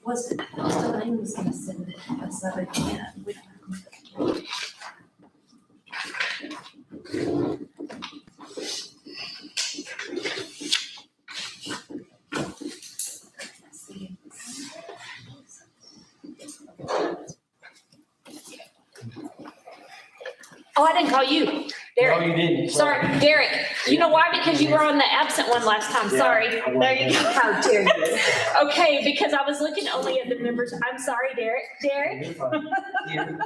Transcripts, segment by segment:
Was it, I was gonna send it, I said it again. Oh, I didn't call you. Derek. No, you didn't. Sorry, Derek. You know why? Because you were on the absent one last time. Yeah. Sorry. There you go. How dare you? Okay, because I was looking only at the members. I'm sorry, Derek. Derek, You're fine. Yeah.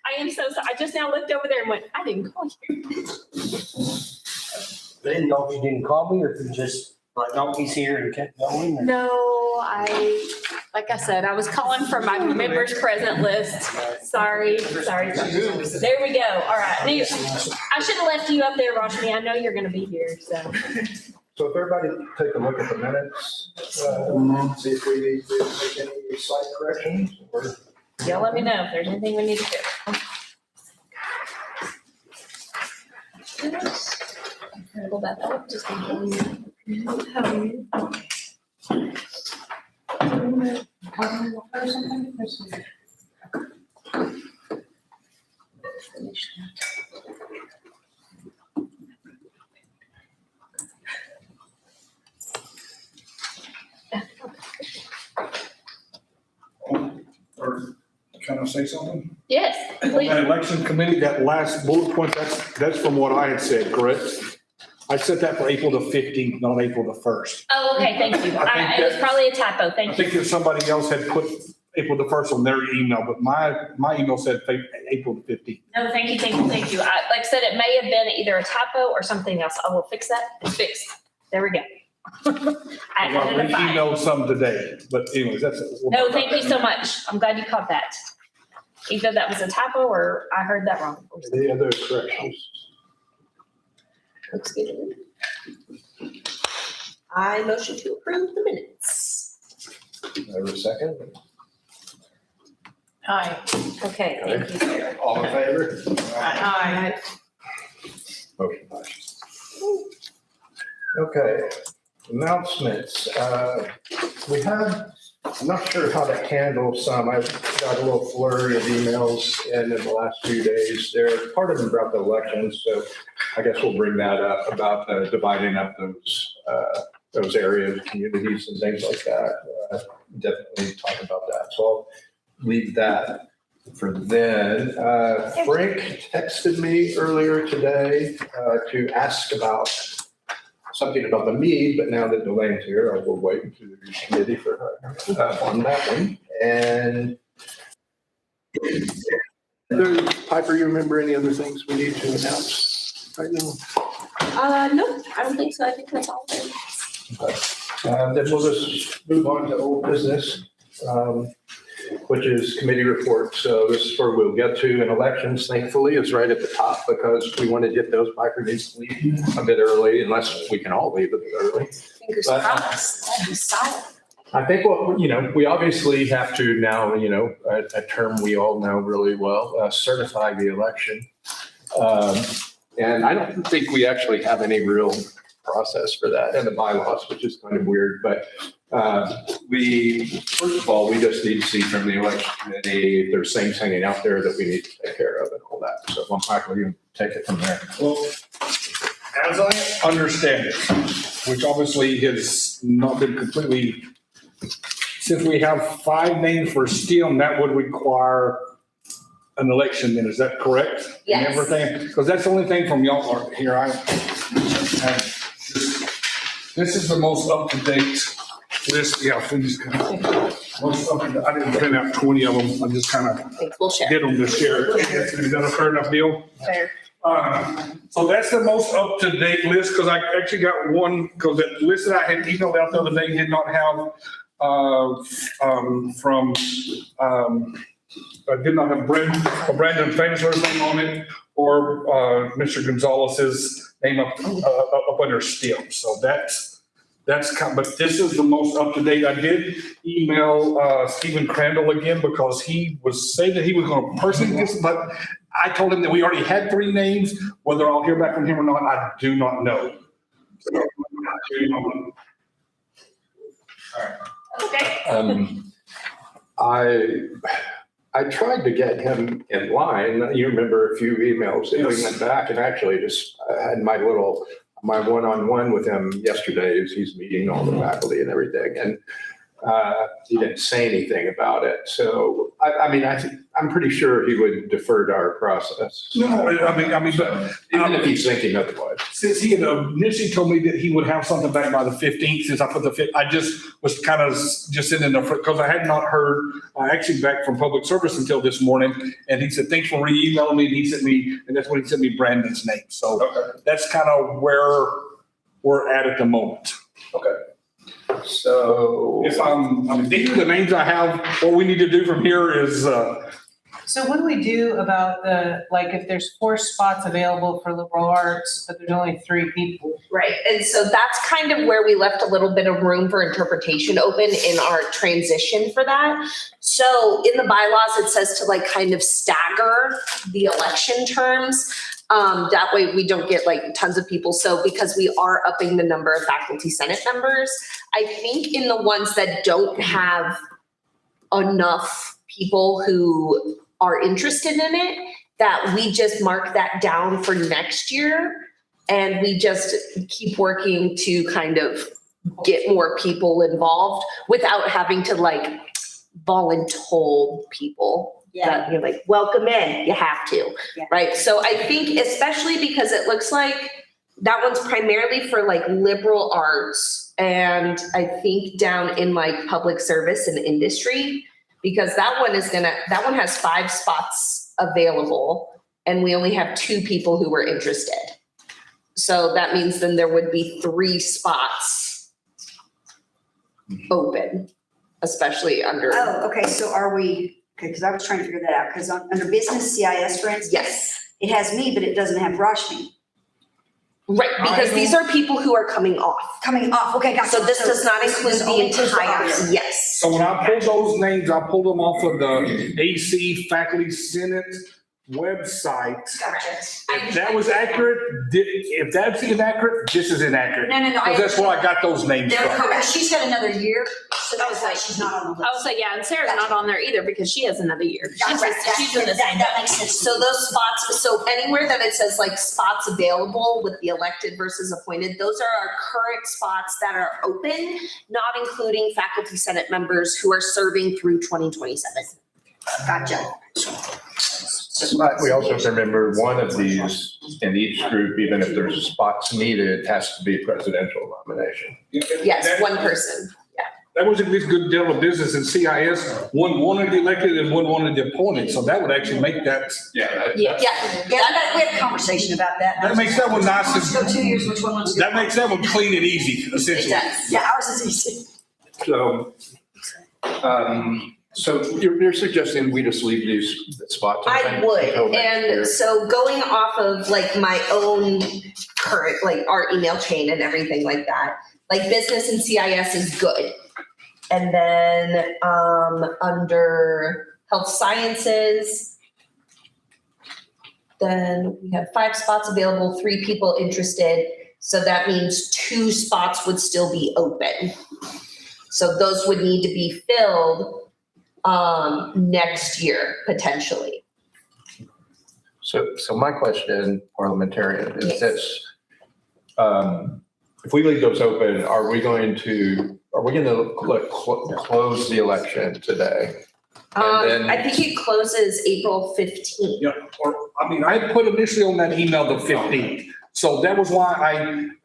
I am so sorry. I just now looked over there and went, I didn't call you. I didn't know if you didn't call me or if you just, like, no, he's here and kept going. or- No, like I said, I was calling from my members present list. Sorry. There we go. All right. Now, I should have left you up there, Roshni. I know you're going to be here, so. So if everybody take a look at the minutes, see if we need to make any slight corrections or. Y'all let me know if there's anything we need to do. Pull that up just in case. Or can I say something? Yes, On please. that election committee, that last bullet point, that's from what I had said, correct? I set that for April the 15th, not April the 1st. Oh, okay, thank you. I think It was that- probably a typo, I thank you. think that somebody else had put April the 1st on their email, but my email said April the 15th. No, thank you. Like I said, it may have been either a typo or something else. I will fix that. It's fixed. There we go. I I identified. emailed some today, but anyways, that's. No, thank you so much. I'm glad you caught that. Either that was a typo or I heard that wrong. Any other corrections? Looks good to me. I motion to approve the minutes. Have a second? Aye. Okay, thank you, Sarah. All in favor? Aye. Motion passes. Okay, announcements. We have, I'm not sure how to handle some. I've got a little flurry of emails in the last few days. They're part of them about the elections, so I guess we'll bring that up about dividing up those areas, communities and things like that. Definitely talk about that. So I'll leave that for then. Frank texted me earlier today to ask about something about the mead, but now that Delaine's here, I will wait to the committee for her on that one. And Piper, you remember any other things we need to announce right now? No, I don't think so. I think that's all. Then we'll just move on to old business, which is committee reports. So this is where we'll get to, and elections, thankfully, is right at the top because we want to get those. Piper needs to leave a bit early, unless we can all leave a bit early. Fingers But- crossed. That'd be solid. I think we obviously have to now, a term we all know really well, certify the election. And I don't think we actually have any real process for that in the bylaws, which is kind of weird. But first of all, we just need to see from the election committee if there's things hanging out there that we need to take care of and all that. So I'm not going to take it from there. Well, as I understand it, which obviously has not been completely, since we have 5 names for STEM, that would require an election then, is that correct? And Yes. everything, because that's the only thing from y'all are here, this is the most up-to-date list, yeah, please. Most up-to-date. I didn't print out 20 of them, I just kind of We'll share. did them to share. Is that a fair enough deal? Fair. So that's the most up-to-date list, because I actually got one, because that list that I had emailed out the other day did not have, did not have Brandon Fainsler's name on it, or Mr. Gonzalez's name up under STEM. So that's but this is the most up-to-date. I did email Stephen Crandall again, because he was saying that he was going to personally get some, but I told him that we already had 3 names. Whether I'll hear back from him or not, I do not know. So, Okay. I tried to get him in line. You remember a few emails that we went back and actually just had my one-on-one with him yesterday as he's meeting all the faculty and everything. And he didn't say anything about it. So, I'm pretty sure he would defer to our process. No, but Even if he's thinking otherwise. since he had initially told me that he would have something back by the 15th, since I put I just was kind of just sitting there because I had not heard actually back from public service until this morning. And he said, thanks for re-emailing me. And that's when he sent me Brandon's name. So that's kind of where we're at the moment. Okay. So. These are the names I have. What we need to do from here is, So what do we do about if there's 4 spots available for liberal arts, but there's only 3 people? Right, and so that's kind of where we left a little bit of room for interpretation open in our transition for that. So in the bylaws, it says to kind of stagger the election terms. That way we don't get tons of people. So because we are upping the number of faculty senate members, I think in the ones that don't have enough people who are interested in it, that we just mark that down for next year. And we just keep working to kind of get more people involved without having to voluntold people. That you're welcome in, you have to, right? So I think especially because it looks like that one's primarily for liberal arts and I think down in public service and industry, because that one has 5 spots available and we only have 2 people who were interested. So that means then there would be 3 spots open, especially under. Oh, okay, so are we, because I was trying to figure that out, because under business CIS, for instance. Yes. It has me, but it doesn't have Rashmi. Right, because these are people who are coming off. Coming off, okay, gotcha. So this does not include this the only includes entire, arts. yes. so when I pulled those names, I pulled them off of the AC Faculty Senate website. Gotcha. If that was accurate, if that's inaccurate, this is inaccurate. No. Because that's where I got those names They're from. correct. She's got another year, so that's why she's not on the I list. would say, yeah, and Sarah's not on there either because she has another year. She's in the same. That makes sense. So those spots, so anywhere that it says spots available with the elected versus appointed, those are our current spots that are open, not including faculty senate members who are serving through 2027. Gotcha. But we also have to remember one of these in each group, even if there's spots needed, has to be presidential nomination. Yes, one person. That was a good deal of business in CIS. One wanted the elected and one wanted the appointed. So that would actually make that. Yeah. We had a conversation about that. That makes that one nice. Which one wants to go 2 years, which one wants to go? That makes that one clean and easy, It essentially. does. Yeah, ours is easy. So you're suggesting we just leave these spots? I would, and so going off of my own current, our email chain and everything like that, business and CIS is good. And then under health sciences, then we have 5 spots available, 3 people interested. So that means 2 spots would still be open. So those would need to be filled next year, potentially. So my question, parliamentarian, is this. If we leave those open, are we going to close the election today? And then- I think it closes April 15th. Yeah, I put initially on that email the 15th. So that was why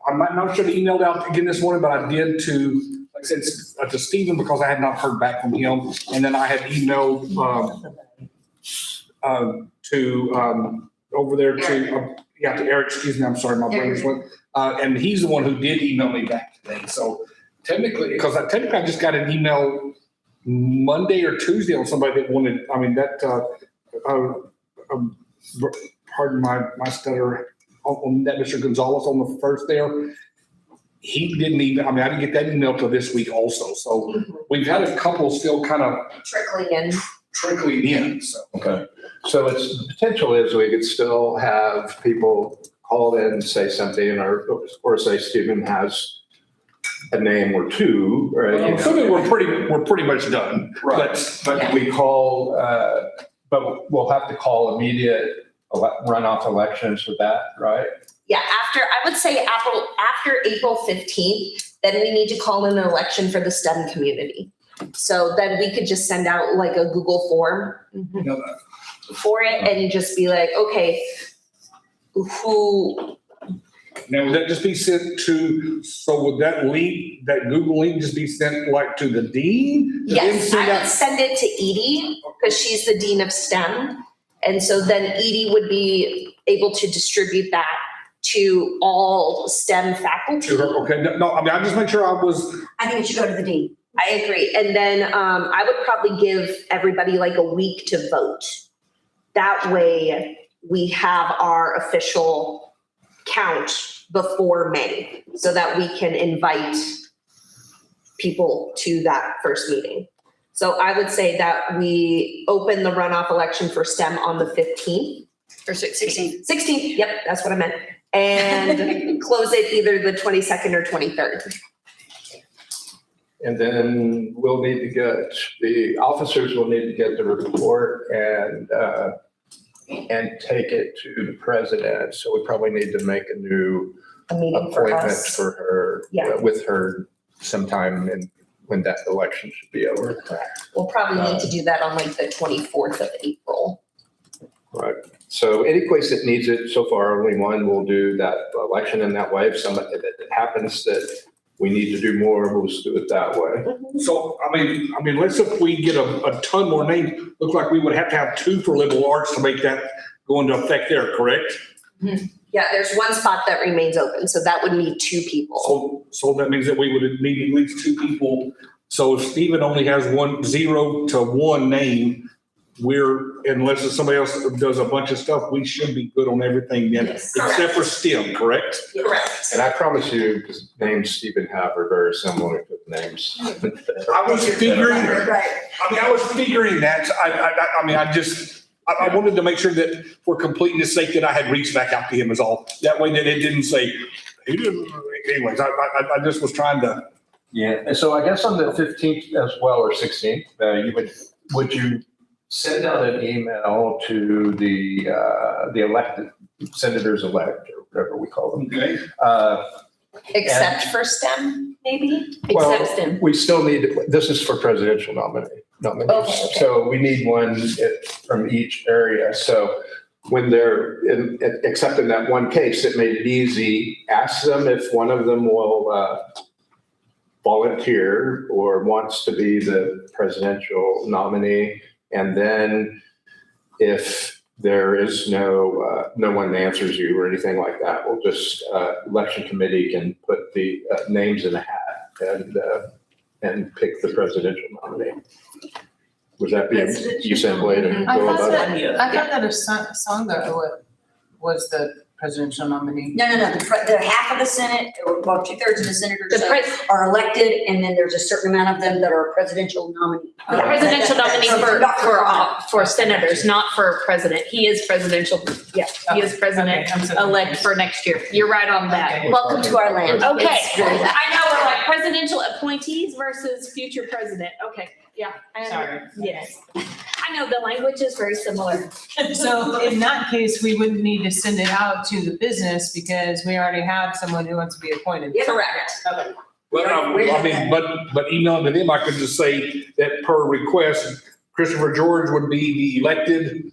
I'm not sure to emailed out again this morning, but I did to, like I said, to Stephen because I had not heard back from him. And then I had emailed to over there to Eric, excuse me, I'm sorry, my brain just went. And he's the one who did email me back today. So technically, because I just got an email Monday or Tuesday on somebody that wanted, pardon my stutter, on that Mr. Gonzalez on the first there. He didn't even, I didn't get that email till this week also. So we've had a couple still kind of trickling in. So. Okay. So it's potential is we could still have people call in and say something or say Stephen has a name or two, right? I'm assuming we're pretty much done. Right, but we call, but we'll have to call immediate runoff elections for that, right? Yeah, I would say after April 15th, then we need to call an election for the STEM community. So then we could just send out like a Google form You know that. for it and just be like, okay, who, Now, would that just be sent to, so would that link, that Google link just be sent like to the dean? yes, Then I send would out- send it to Edie because she's the dean of STEM. And so then Edie would be able to distribute that to all STEM faculty. To her, okay, no, I mean, I just make sure I was, I think it should go to the dean. I agree. And then I would probably give everybody like a week to vote. That way we have our official count before May so that we can invite people to that first meeting. So I would say that we open the runoff election for STEM on the 15th. Or 16. 16th, yep, that's what I meant. And close it either the 22nd or 23rd. And then we'll need to get, the officers will need to get the report and take it to the president. So we probably need to make a new A meeting for appointment us. for her, Yeah. with her sometime when that election should be over. We'll probably need to do that on like the 24th of April. Right. So any place that needs it, so far, only one will do that election in that way. If somebody, if it happens that we need to do more, we'll just do it that way. so, I mean, let's if we get a ton more names, look like we would have to have 2 for liberal arts to make that go into effect there, correct? Yeah, there's one spot that remains open, so that would need 2 people. So that means that we would need at least 2 people. So if Stephen only has 0 to 1 name, unless it's somebody else that does a bunch of stuff, we should be good on everything then, Yes. except for STEM, correct? Correct. And I promise you, the names Stephen have are very similar to the names. I was figuring, Right. I was figuring that. I wanted to make sure that for completeness sake that I had reached back out to him is all. That way that it didn't say, he didn't, anyways, I just was trying to. Yeah, and so I guess on the 15th as well, or 16th, would you send out an email to the elected senators elect, or whatever we call them? Okay. Except for STEM, maybe? Well, Except STEM. we still need, this is for presidential nominees. Okay. So we need one from each area. So when they're except in that one case, it made it easy. Ask them if one of them will volunteer or wants to be the presidential nominee. And then if there is no one answers you or anything like that, we'll just, election committee can put the names in a hat and pick the presidential nominee. Would that be a decent way to I go thought about it? that a song that was the presidential nominee. No, the half of the Senate, or well, 2/3 of the senators The pres- are elected, and then there's a certain amount of them that are presidential nominee. The presidential nominee for senators, not for president. He is presidential, yeah, he is president elect for next year. You're right on that. Okay. Welcome to our land. Okay, It's really that. I know, we're like presidential appointees versus future president. Okay, yeah. Sorry. Yes. I know the language is very similar. So in that case, we wouldn't need to send it out to the business because we already have someone who wants to be appointed. Correct. Well, I mean, but emailing to them, I could just say that per request, Christopher George would be the elected,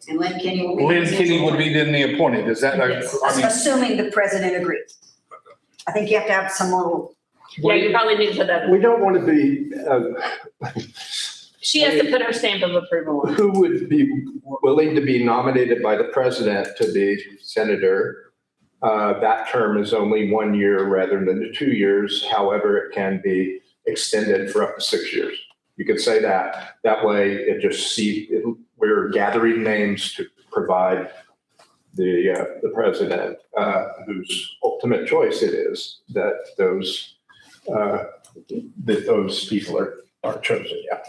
And Lynn Kenny will be. Lynn Kenny would be then the appointed. Is that, Yes. I mean, Assuming the president agrees. I think you have to have some little, Yeah, you probably need to put that, We don't want to be, she has to put her stamp of approval on it. who would be willing to be nominated by the president to be senator? That term is only 1 year rather than the 2 years. However, it can be extended for up to 6 years. You could say that. That way it just we're gathering names to provide the president, whose ultimate choice it is that those people are chosen, yeah.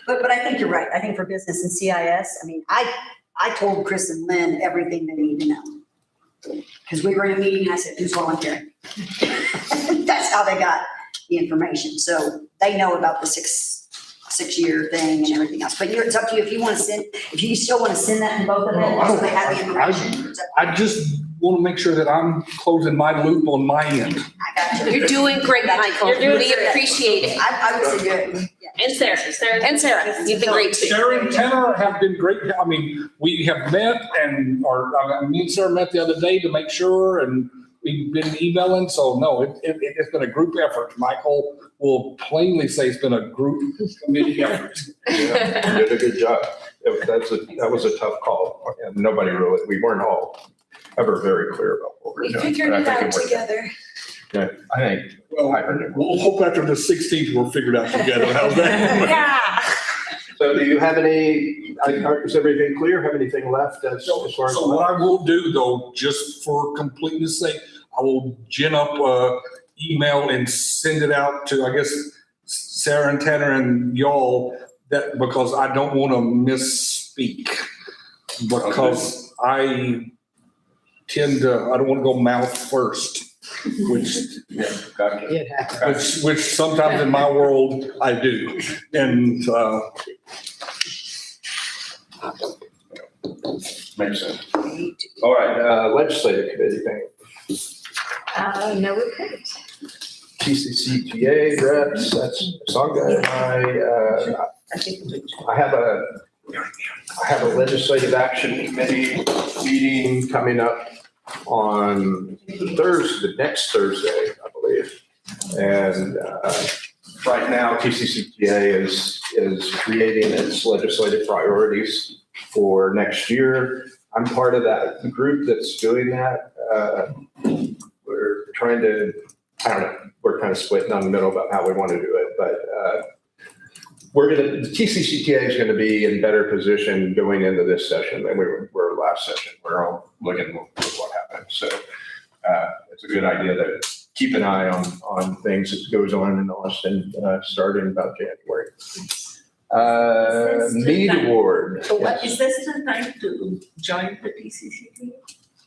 but I think you're right. I think for business and CIS, I mean, I told Chris and Lynn everything they need to know. Because we were in a meeting, and I said, who's volunteering? That's how they got the information. So they know about the six-year thing and everything else. But it's up to you if you want to if you still want to send that to both of them, No, I so don't- they have the information. I just want to make sure that I'm closing my loop on my end. I got you. You're doing great, Michael. You're doing We great. appreciate it. I would say do it. Yeah. And Sarah. And Sarah, you've been great too. Sarah and Tanner have been great. I mean, we have met me and Sarah met the other day to make sure, and we've been emailing. So no, it's been a group effort. Michael will plainly say it's been a group committee effort. Yeah, you did a good job. That was a tough call. And we weren't all ever very clear about what We we're doing. figured but it I think out worked together. Yeah, I think, Well, I heard it. we'll hope after the 16th we'll figure it out together. How's that? Yeah. So do you have is everything clear? Have anything left as far as? So what I will do though, just for completeness sake, I will gin up a email and send it out to, I guess, Sarah and Tanner and y'all, because I don't want to misspeak. Because I don't want to go mouth first, which which sometimes in my world I do. And, Makes sense. All right, legislative committee thing. No report. TCCTA reps, that's Sangha and I have a legislative action committee meeting coming up on next Thursday, I believe. And right now, TCCTA is creating its legislative priorities for next year. I'm part of that group that's doing that. We're trying to, I don't know, we're kind of splitting down the middle about how we want to do it, but the TCCTA is going to be in better position going into this session than we were last session. We're all looking at what happened. So it's a good idea to keep an eye on things that goes on in Austin starting about January. Mead Award. So what is this the time to join the TCCT?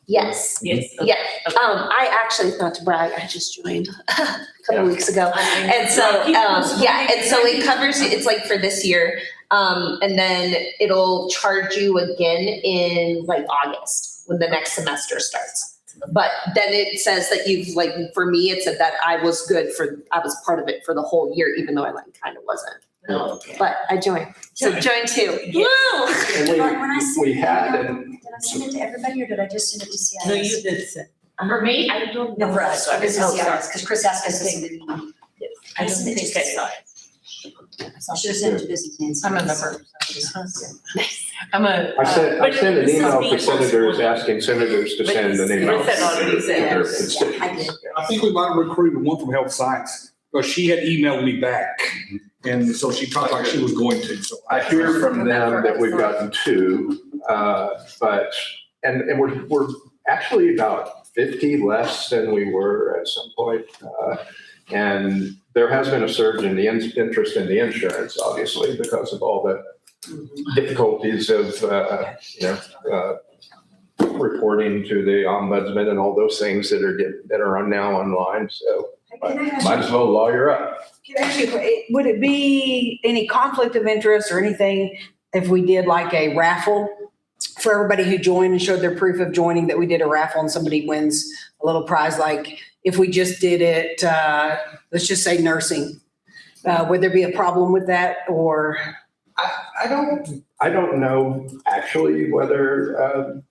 Yes. Yes. Yeah. I actually, not to brag, I just joined a couple weeks ago. And so, and so it covers, it's like for this year. And then it'll charge you again in like August when the next semester starts. But then it says that for me, it said that I was part of it for the whole year, even though I kind of wasn't. Oh, okay. But I joined. So join too. Yeah. Woo! And When I sent we it, had, did I send it to everybody or did I just send it to CIS? No, you did say. For me, I don't know. No, for us, I was in Oh, CIS, sorry. because Chris asked us to send it. I don't think I saw it. I should have sent it to business. I'm a member. I'm a. I sent But an this is email being to senators postponed. asking senators to But send an email. Chris had already said to their yes. constituents. I did. I think we might have recruited one from Health Science, because she had emailed me back. And so she talked like she was going to, so. I hear from them that we've gotten two, but we're actually about 50 less than we were at some point. And there has been a surge in the interest in the insurance, obviously, because of all the difficulties of, reporting to the ombudsman and all those things that are now online. So might as well lawyer up. Can I ask you, would it be any conflict of interest or anything if we did like a raffle for everybody who joined and showed their proof of joining, that we did a raffle and somebody wins a little prize? Like if we just did it, let's just say nursing, would there be a problem with that or? I don't know actually whether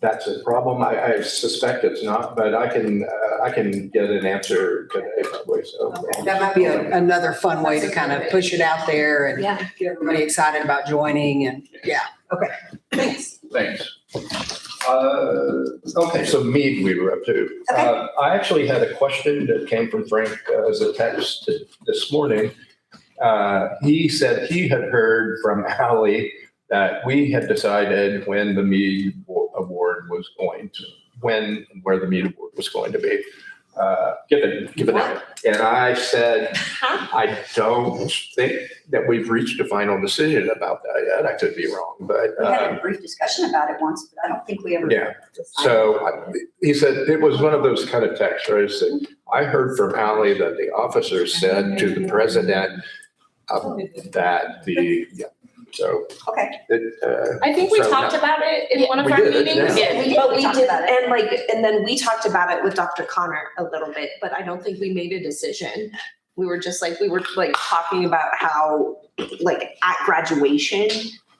that's a problem. I suspect it's not, but I can get an answer today probably, so. Okay, that might be another fun way to kind of push it out there and Yeah. get everybody excited about joining and, okay, thanks. Thanks. Okay, so Mead we were up to. Okay. I actually had a question that came from Frank as a text this morning. He said he had heard from Ally that we had decided when the Mead Award was going to, when and where the Mead Award was going to be. given it. And I said, I don't think that we've reached a final decision about that yet. I could be wrong, but. We had a brief discussion about it once, but I don't think we ever. Yeah. So he said it was one of those kind of texts where I said, I heard from Ally that the officer said to the president that so. Okay. I think we So, talked no. about it in one of We our did, meetings. yeah. We did, But we we talked did, about it. and then we talked about it with Dr. Connor a little bit, but I don't think we made a decision. We were talking about how, like, at graduation,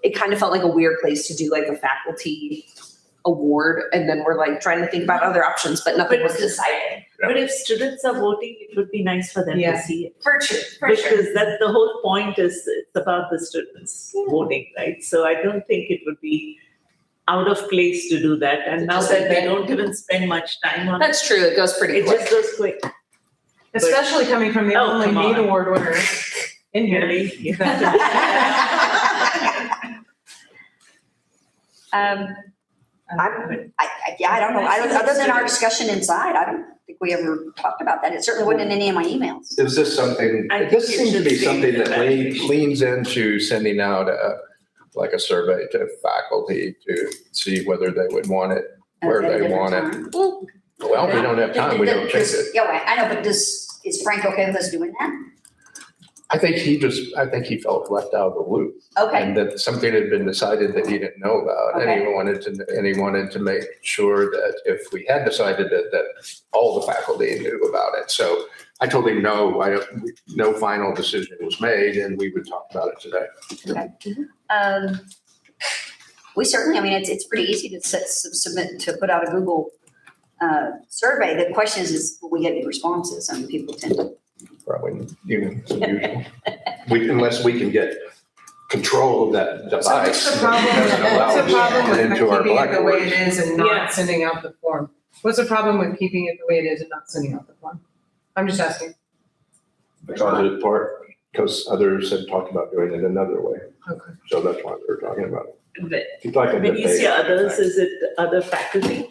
it kind of felt like a weird place to do like a faculty award, and then we're like trying to think about other options, but nothing was decided. But if students are voting, it would be nice for them to Yeah. see it. For sure, Because that's the whole point, is it's about the students voting, right? So I don't think it would be out of place to do that. And now that they don't even spend much time on it, That's true, it goes pretty it quick. just goes quick. Especially coming from the Oh, only come meat on. award winner in here. Really? I don't know. Other than our discussion inside, I don't think we ever talked about that. It certainly wasn't in any of my emails. Is this something, I think this you seems to should be say something that that. leans into sending out like a survey to faculty to see whether they would want it, where At a they different want it. time. Well, if we don't have time, we don't change it. Yeah, I know, but is Frank okay with us doing that? I think he felt left out of the loop. Okay, And that something had been decided that he didn't know about. And he wanted to make sure that if we had decided that all the faculty knew about it. So I told him, no final decision was made, and we would talk about it today. we certainly, I mean, it's pretty easy to submit, to put out a Google survey. The question is will we get any responses? I mean, people tend to. Probably, unless we can get control of that device. So what's the problem, doesn't allow what's the us problem with into our keeping it the way blackboards. it is and Yeah. not sending out the form? What's the problem with keeping it the way it is and not sending out the form? I'm just asking. Because others had talked about doing it another way. Okay. So that's why we were talking about it. But If you'd like a when you debate. say others, is it other faculty?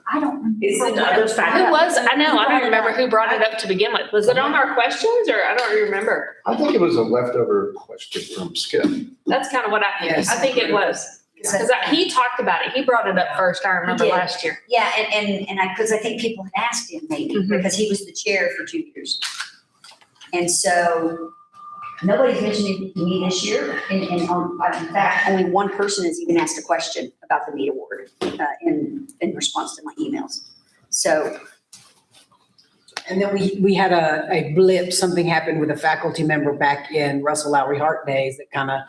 I don't. Is it other Who faculty? was, I know, I don't remember who brought it up to begin with. Was it on our questions or I don't remember? I think it was a leftover question from Skip. That's kind of what I think. Yes. I think it was. Because he talked about it. He brought it up first, I remember He did. last year. Yeah, and because I think people had asked him maybe, Mhm. because he was the chair for 2 years. And so nobody's mentioned anything to me this year. And in fact, only one person has even asked a question about the meat award in response to my emails. So, And then we had a blip, something happened with a faculty member back in Russell Lowry Hart days that kind of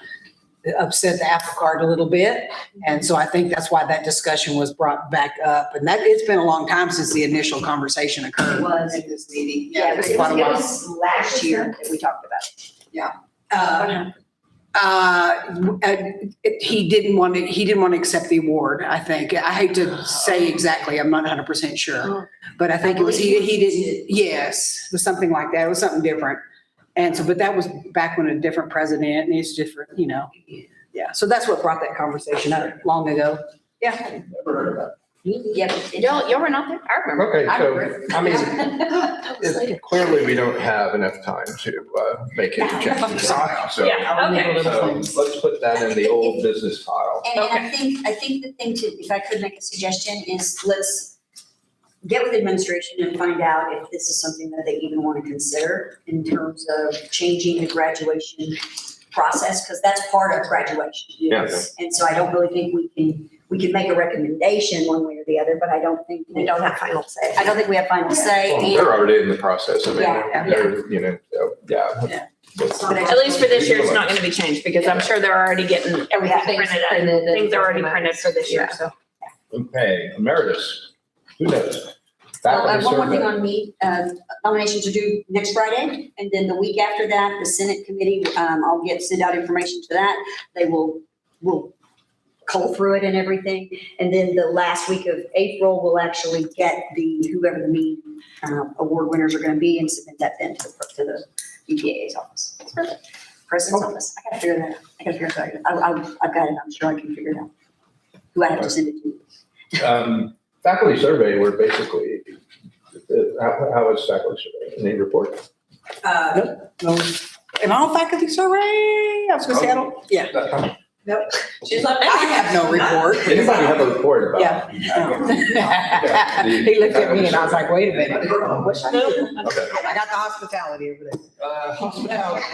upset the apple cart a little bit. And so I think that's why that discussion was brought back up. And it's been a long time since the initial conversation occurred. It was. At this meeting. yeah, it was quite a while. last year that we talked about it. He didn't want to accept the award, I think. I hate to say exactly, I'm not 100% sure. But I think it was, he didn't, yes, it was something like that. It was something different. And so, but that was back when a different president, and it's different, yeah. So that's what brought that conversation up long ago. Yeah. Never heard of that. Yeah, but it- Y'all were not there? I remember. Okay, I so, remember. I mean, clearly we don't have enough time to make any changes. So Yeah, okay. so let's put that in the old business file. And I think the thing to, if I could make a suggestion, is let's get with administration and find out if this is something that they even want to consider in terms of changing the graduation process, because that's part of graduation. Yes. And so I don't really think we can make a recommendation one way or the other, but I don't think we don't have final say. I don't think we have final say. Well, And they're already in the process. I mean, Yeah. they're, so, yeah. Yeah. it's not- At least for this year, it's not gonna be changed because I'm sure they're already getting everything Things printed printed out. and Things are already printed for this year, Yeah. so. Okay, emeritus, who knows? One more thing Faculty on me, nominations are due next Friday, and then the week after that, the Senate committee, I'll send out information to that. They will cull through it and everything, and then the last week of April, we'll actually get whoever the mead award winners are gonna be and submit that then to the EPA's office. President's office, I gotta figure that out. I've got it, I'm sure I can figure it out. Who I have to send it to. Faculty survey, we're basically, How is faculty survey? Any report? No. Am I on faculty survey? I was gonna say, I don't, yeah. She's like, I have no report. Anybody have a report about? Yeah. He looked at me and I was like, wait a minute. Wish I did. Okay. I got the hospitality over there. Hospitality.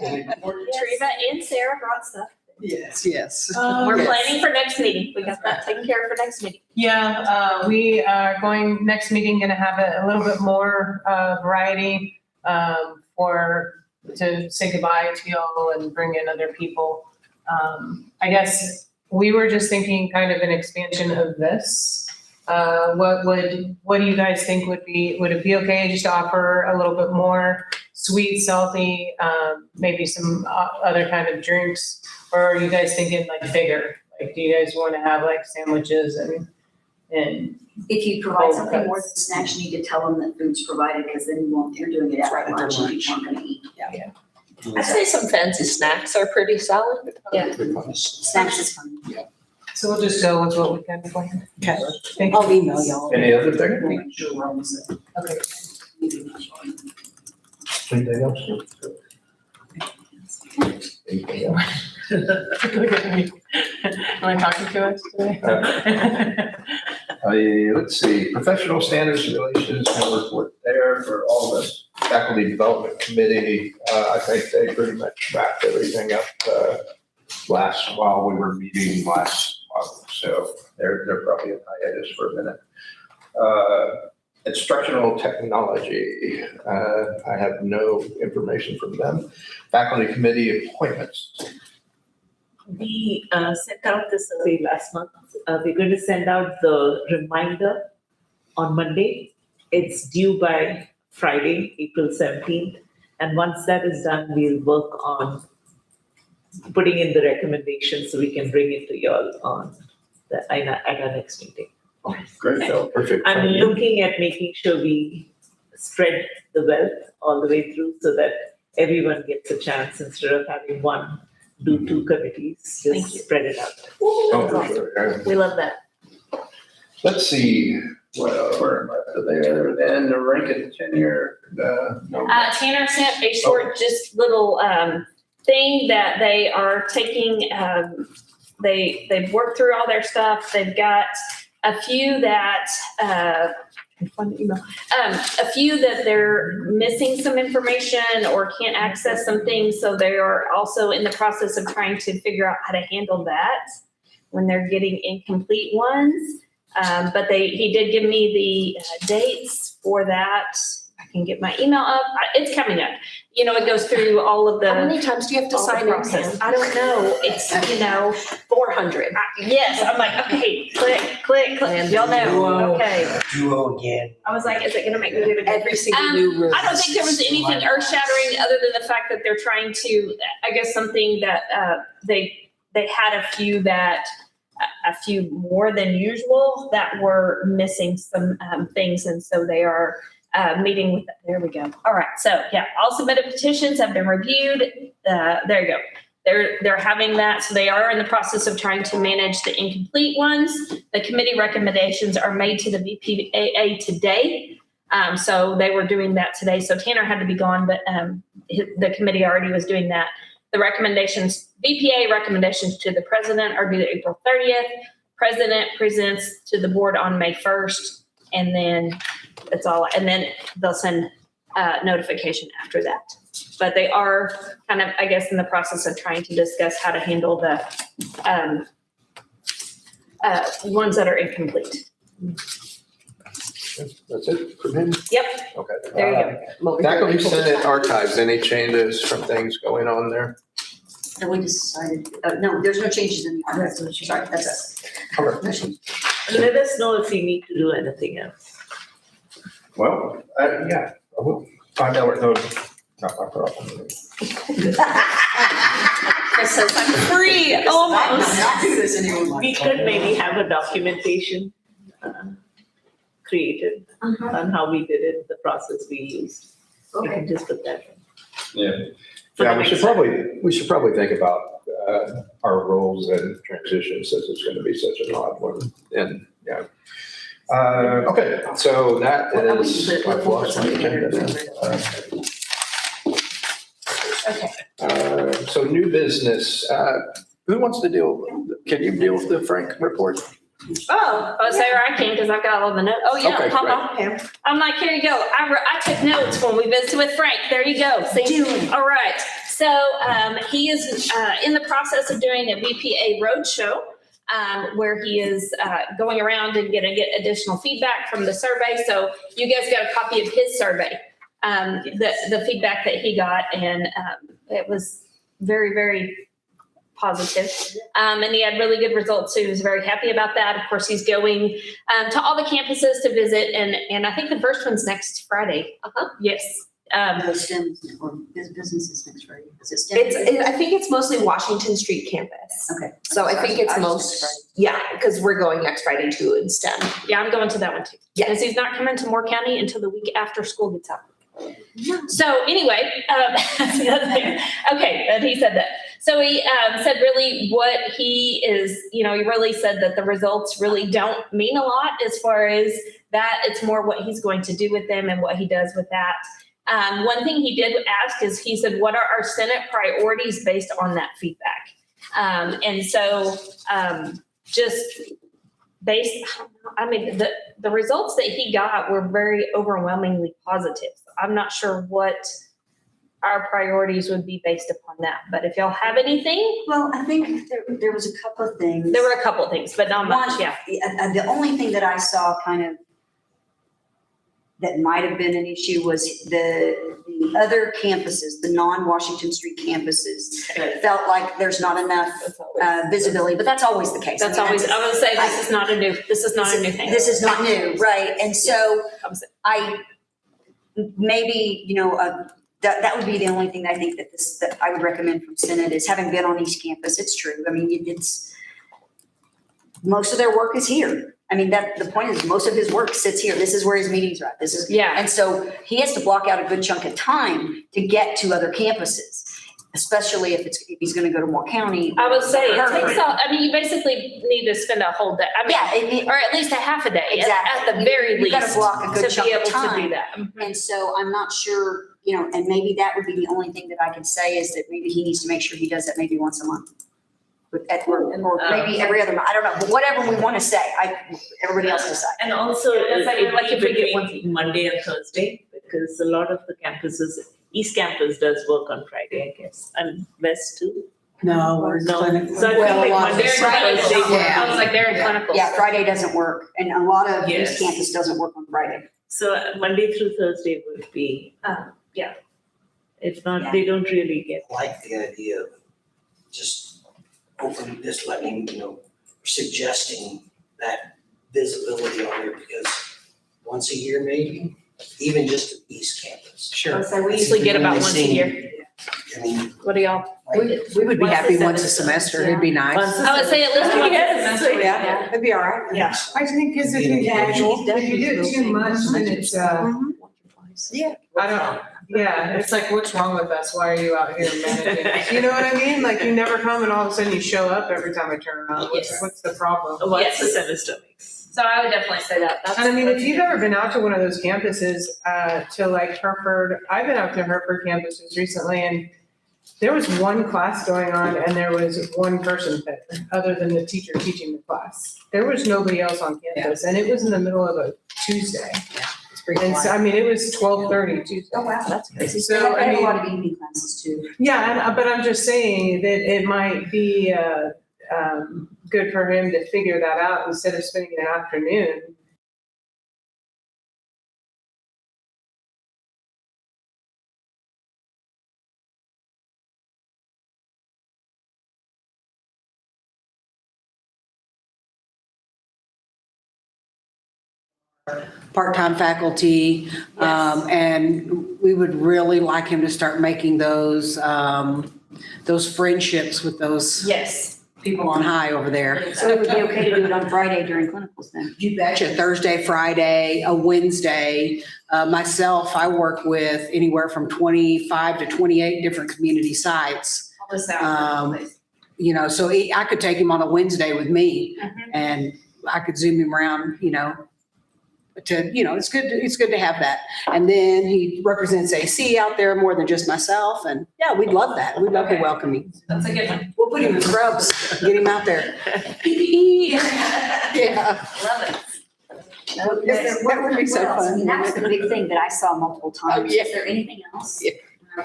Any report? Treva and Sarah brought stuff. Yes, yes. We're Yes. planning for next meeting. We got that taken care of for next meeting. Yeah, we are going, next meeting, gonna have a little bit more variety to say goodbye to y'all and bring in other people. I guess we were just thinking kind of an expansion of this. What do you guys think would it be okay just to offer a little bit more sweet, salty, maybe some other kind of drinks? Or are you guys thinking like bigger? Like, do you guys want to have like sandwiches and If you provide something more than snacks, you need to tell them that food's provided, because then you're doing it at lunch and people aren't gonna eat. I'd say some fancy snacks are pretty solid. Yeah. Snacks is fun. so we'll just go with what we kind of planned. Okay. Thank I'll email y'all. Any other thing? Okay. Anything else? Anything else? Look at me. Am I talking to us today? Let's see, professional standards and relations, no report there for all the faculty development committee. I think they pretty much wrapped everything up while we were meeting last month. So they're probably in hiatus for a minute. Instructional technology, I have no information from them. Faculty committee appointments. We sent out the survey last month. We're going to send out the reminder on Monday. It's due by Friday, April 17th. And once that is done, we'll work on putting in the recommendations so we can bring it to you all at our next meeting. Oh, great, so perfect. I'm looking at making sure we spread the wealth all the way through so that everyone gets a chance instead of having one do two committees, Thank just you. spread it out. Oh, for sure, yeah. We love that. Let's see, where am I there? Then the rank and tenure, no. Tanner sent a short, just little, thing that they are taking, they've worked through all their stuff. They've got a few that, a few that they're missing some information or can't access some things. So they are also in the process of trying to figure out how to handle that when they're getting incomplete ones. But he did give me the dates for that. I can get my email up. It's coming up. You know, it goes through all of the. How many times do you have to all the sign in? process. I don't know. It's, 400. yes, I'm like, okay, click. Y'all know, okay. Duo again. I was like, is it gonna make me do it again? Every single new room. I don't think there was anything earth shattering other than the fact that they're trying to, I guess, something that, they had a few more than usual that were missing some, things. And so they are, meeting with, there we go. All right. So yeah, all submitted petitions have been reviewed. There you go. They're having that. So they are in the process of trying to manage the incomplete ones. The committee recommendations are made to the VPAA today. So they were doing that today. So Tanner had to be gone, but the committee already was doing that. The recommendations, VPA recommendations to the president are due April 30th. President presents to the board on May 1st. And then that's all. And then they'll send notification after that. But they are kind of, I guess, in the process of trying to discuss how to handle the ones that are incomplete. That's it for him? Yep, Okay. there you go. Faculty Senate archives, any changes from things going on there? And we decided, no, there's no changes in the archives. Sorry, that's us. No change. Let us know if you need to do anything else. Well, yeah, I will find out what those, not my problem. Chris says, I'm free, almost. Not do this anymore. We could maybe have a documentation created on how we did it, the process we used. We Okay. can just put that in. Yeah. For Yeah, the we should next probably think about our roles and transitions, since it's going to be such an odd one. And, yeah. Okay, so that Well, we is. can put I've lost my agenda now. So new business, who wants to deal, can you deal with the Frank report? Oh, Sarah, I can because I've got all the notes. Oh, yeah, Okay, hold great. on, Pam. I'm like, here you go. I took notes when we visited with Frank. There you go. See? All right. So he is in the process of doing a BPA roadshow where he is going around and going to get additional feedback from the survey. So you guys got a copy of his survey, the feedback that he got, and it was very, very positive. And he had really good results, so he was very happy about that. Of course, he's going to all the campuses to visit, and I think the first one's next Friday. Yes. The STEM or businesses next Friday. Is it STEM? I think it's mostly Washington Street campus. Okay. So I think it's I was most, just- yeah, because we're going next Friday too in STEM. Yeah, I'm going to that one too. Yeah. Because he's not coming to Moore County until the week after school gets out. So anyway, that's the other thing. Okay, and he said that. So he said really what he is, he really said that the results really don't mean a lot as far as that. It's more what he's going to do with them and what he does with that. One thing he did ask is, he said, what are our Senate priorities based on that feedback? And so just based, the results that he got were very overwhelmingly positive. I'm not sure what our priorities would be based upon that, but if y'all have anything. Well, I think there was a couple of things. There were a couple of things, but not much, One, yeah. The only thing that I saw kind of that might have been an issue was the other campuses, the non-Washington Street campuses, felt like there's not enough visibility, but that's always the case. That's always, I would say this is not a new thing. This is not new, right? And so that would be the only thing I think that I would recommend from Senate is, having been on East Campus, it's true. I mean, it's, most of their work is here. I mean, the point is, most of his work sits here. This is where his meetings are at. Yeah. And so he has to block out a good chunk of time to get to other campuses, especially if he's going to go to Moore County. I would say it Hereford. takes you basically need to spend a whole day. Or at least a half a day. Exactly. At the very least. You've got to block a good to chunk be of able to time. do that. And so I'm not sure, and maybe that would be the only thing that I could say, is that maybe he needs to make sure he does that maybe once a month. Or maybe every other month. I don't know, but whatever we want to say, everybody else decide. And also, That's like- like if we get between Monday and Thursday, because a lot of the campuses, East Campus does work on Friday, I guess, and West too. No, we're No. clinical. So I feel Well, like a lot of Monday and Friday, Thursday work. I was like, they're in clinical. Yeah, Friday doesn't work, and a lot of Yes. East Campus doesn't work on Friday. So Monday through Thursday would be, Yeah. if not, they don't really get. I like the idea of just open this, letting, suggesting that visibility on there, because once a year maybe, even just at East Campus. Sure. So we usually get about once a year. I mean, What do y'all? We would be happy once a semester. It'd be nice. I would say at least once a Yes. semester. Yeah, it'd be all right. Yeah. I think because if you do it too much, then it's, Yeah. I don't, yeah, it's like, what's wrong with us? Why are you out here managing us? You know what I mean? Like, you never come and all of a sudden you show up every time I turn around. Yes. What's the problem? Once a semester makes. So I would definitely say that. And I mean, if you've ever been out to one of those campuses, to like Hereford, I've been out to Hereford campuses recently, and there was one class going on and there was one person there, other than the teacher teaching the class. There was nobody else on campus, and it was in the middle of a Tuesday. It's pretty And so, quiet. I mean, it was 12:30 Tuesday. Oh, wow, that's crazy. So, They I have a mean- lot of evening classes too. Yeah, but I'm just saying that it might be good for him to figure that out instead of spending an afternoon. Part-time faculty, and we would really like him to start making those friendships with those Yes. people on high over there. So it would be okay to do it on Friday during clinicals then? You betcha. Thursday, Friday, a Wednesday. Myself, I work with anywhere from 25 to 28 different community sites. So I could take him on a Wednesday with me, and I could zoom him around, it's good to have that. And then he represents AC out there more than just myself. And yeah, we'd love that. We'd love to welcome him. That's a good one. We'll put him in scrubs, get him out there. PPE. Yeah. Love it. That would be so fun. And that was the big thing that I saw multiple times. Oh, yeah. Is there anything else? Yeah.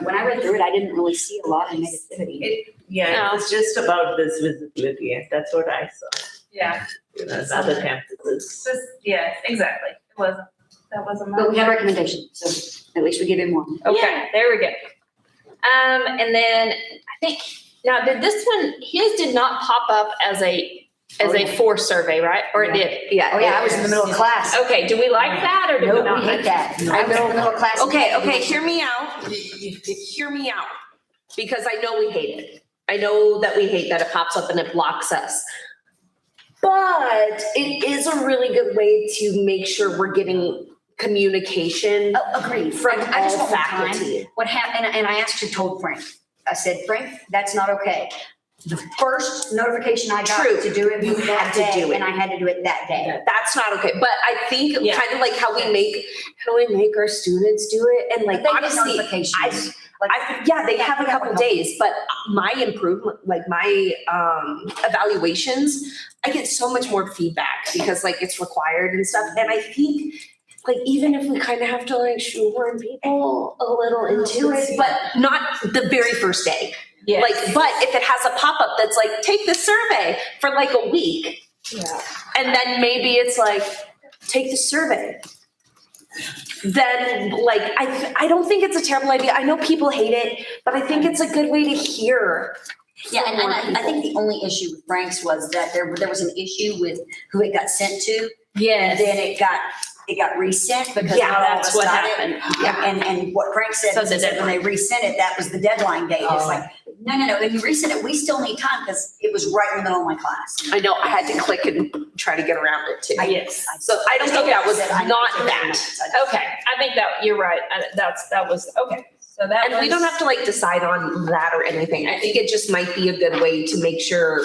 When I read through it, I didn't really see a lot of negativity. Yeah, it was just about this visibility, and that's what I saw, Yeah, in other campuses. yeah, exactly. It wasn't, that wasn't But we much. had a recommendation, so at least we give him one. Okay, there we go. And then I think, now did this one, his did not pop up as a forced survey, right? Or it did? Yeah. Oh, yeah, I was in the middle of class. Okay, do we like that or do we No, not? we hate that. I was in the middle of class. Okay, hear me out. Hear me out. Because I know we hate it. I know that we hate that it pops up and it blocks us. But it is a really good way to make sure we're getting communication Oh, agreed. from I just all want more time. faculty. What happened, and I actually told Frank, I said, Frank, that's not okay. The first notification I got True. to do it You was had that to day, do it. and I had to do it that day. That's not okay. But I think Yeah. kind of like how we make our students do it. And like, But they get honestly, notifications. Like, yeah, they have a couple days, but my improvement, like my evaluations, I get so much more feedback because like it's required and stuff. And I think like even if we kind of have to like shoehorn people a little into it, but not the very first day. Yes. Like, but if it has a pop-up that's like, take the survey for like a week. Yeah. And then maybe it's like, take the survey. Then like, I don't think it's a terrible idea. I know people hate it, but I think it's a good way to hear. Yeah, from and more I people. think the only issue with Frank's was that there was an issue with who it got sent to. And Yes. then it got resent because Yeah, not all of that's us what got happened. it. And what Frank said So was the that when they resent it, that was the deadline date. It's Oh. like, no, when you resent it, we still need time because it was right in the middle of my class. I know, I had to click and try to get around it too. Yes. So I don't think that was I not said that. Okay, I think that, you're right. That was, okay. So that And we don't was- have to like decide on that or anything. I think it just might be a good way to make sure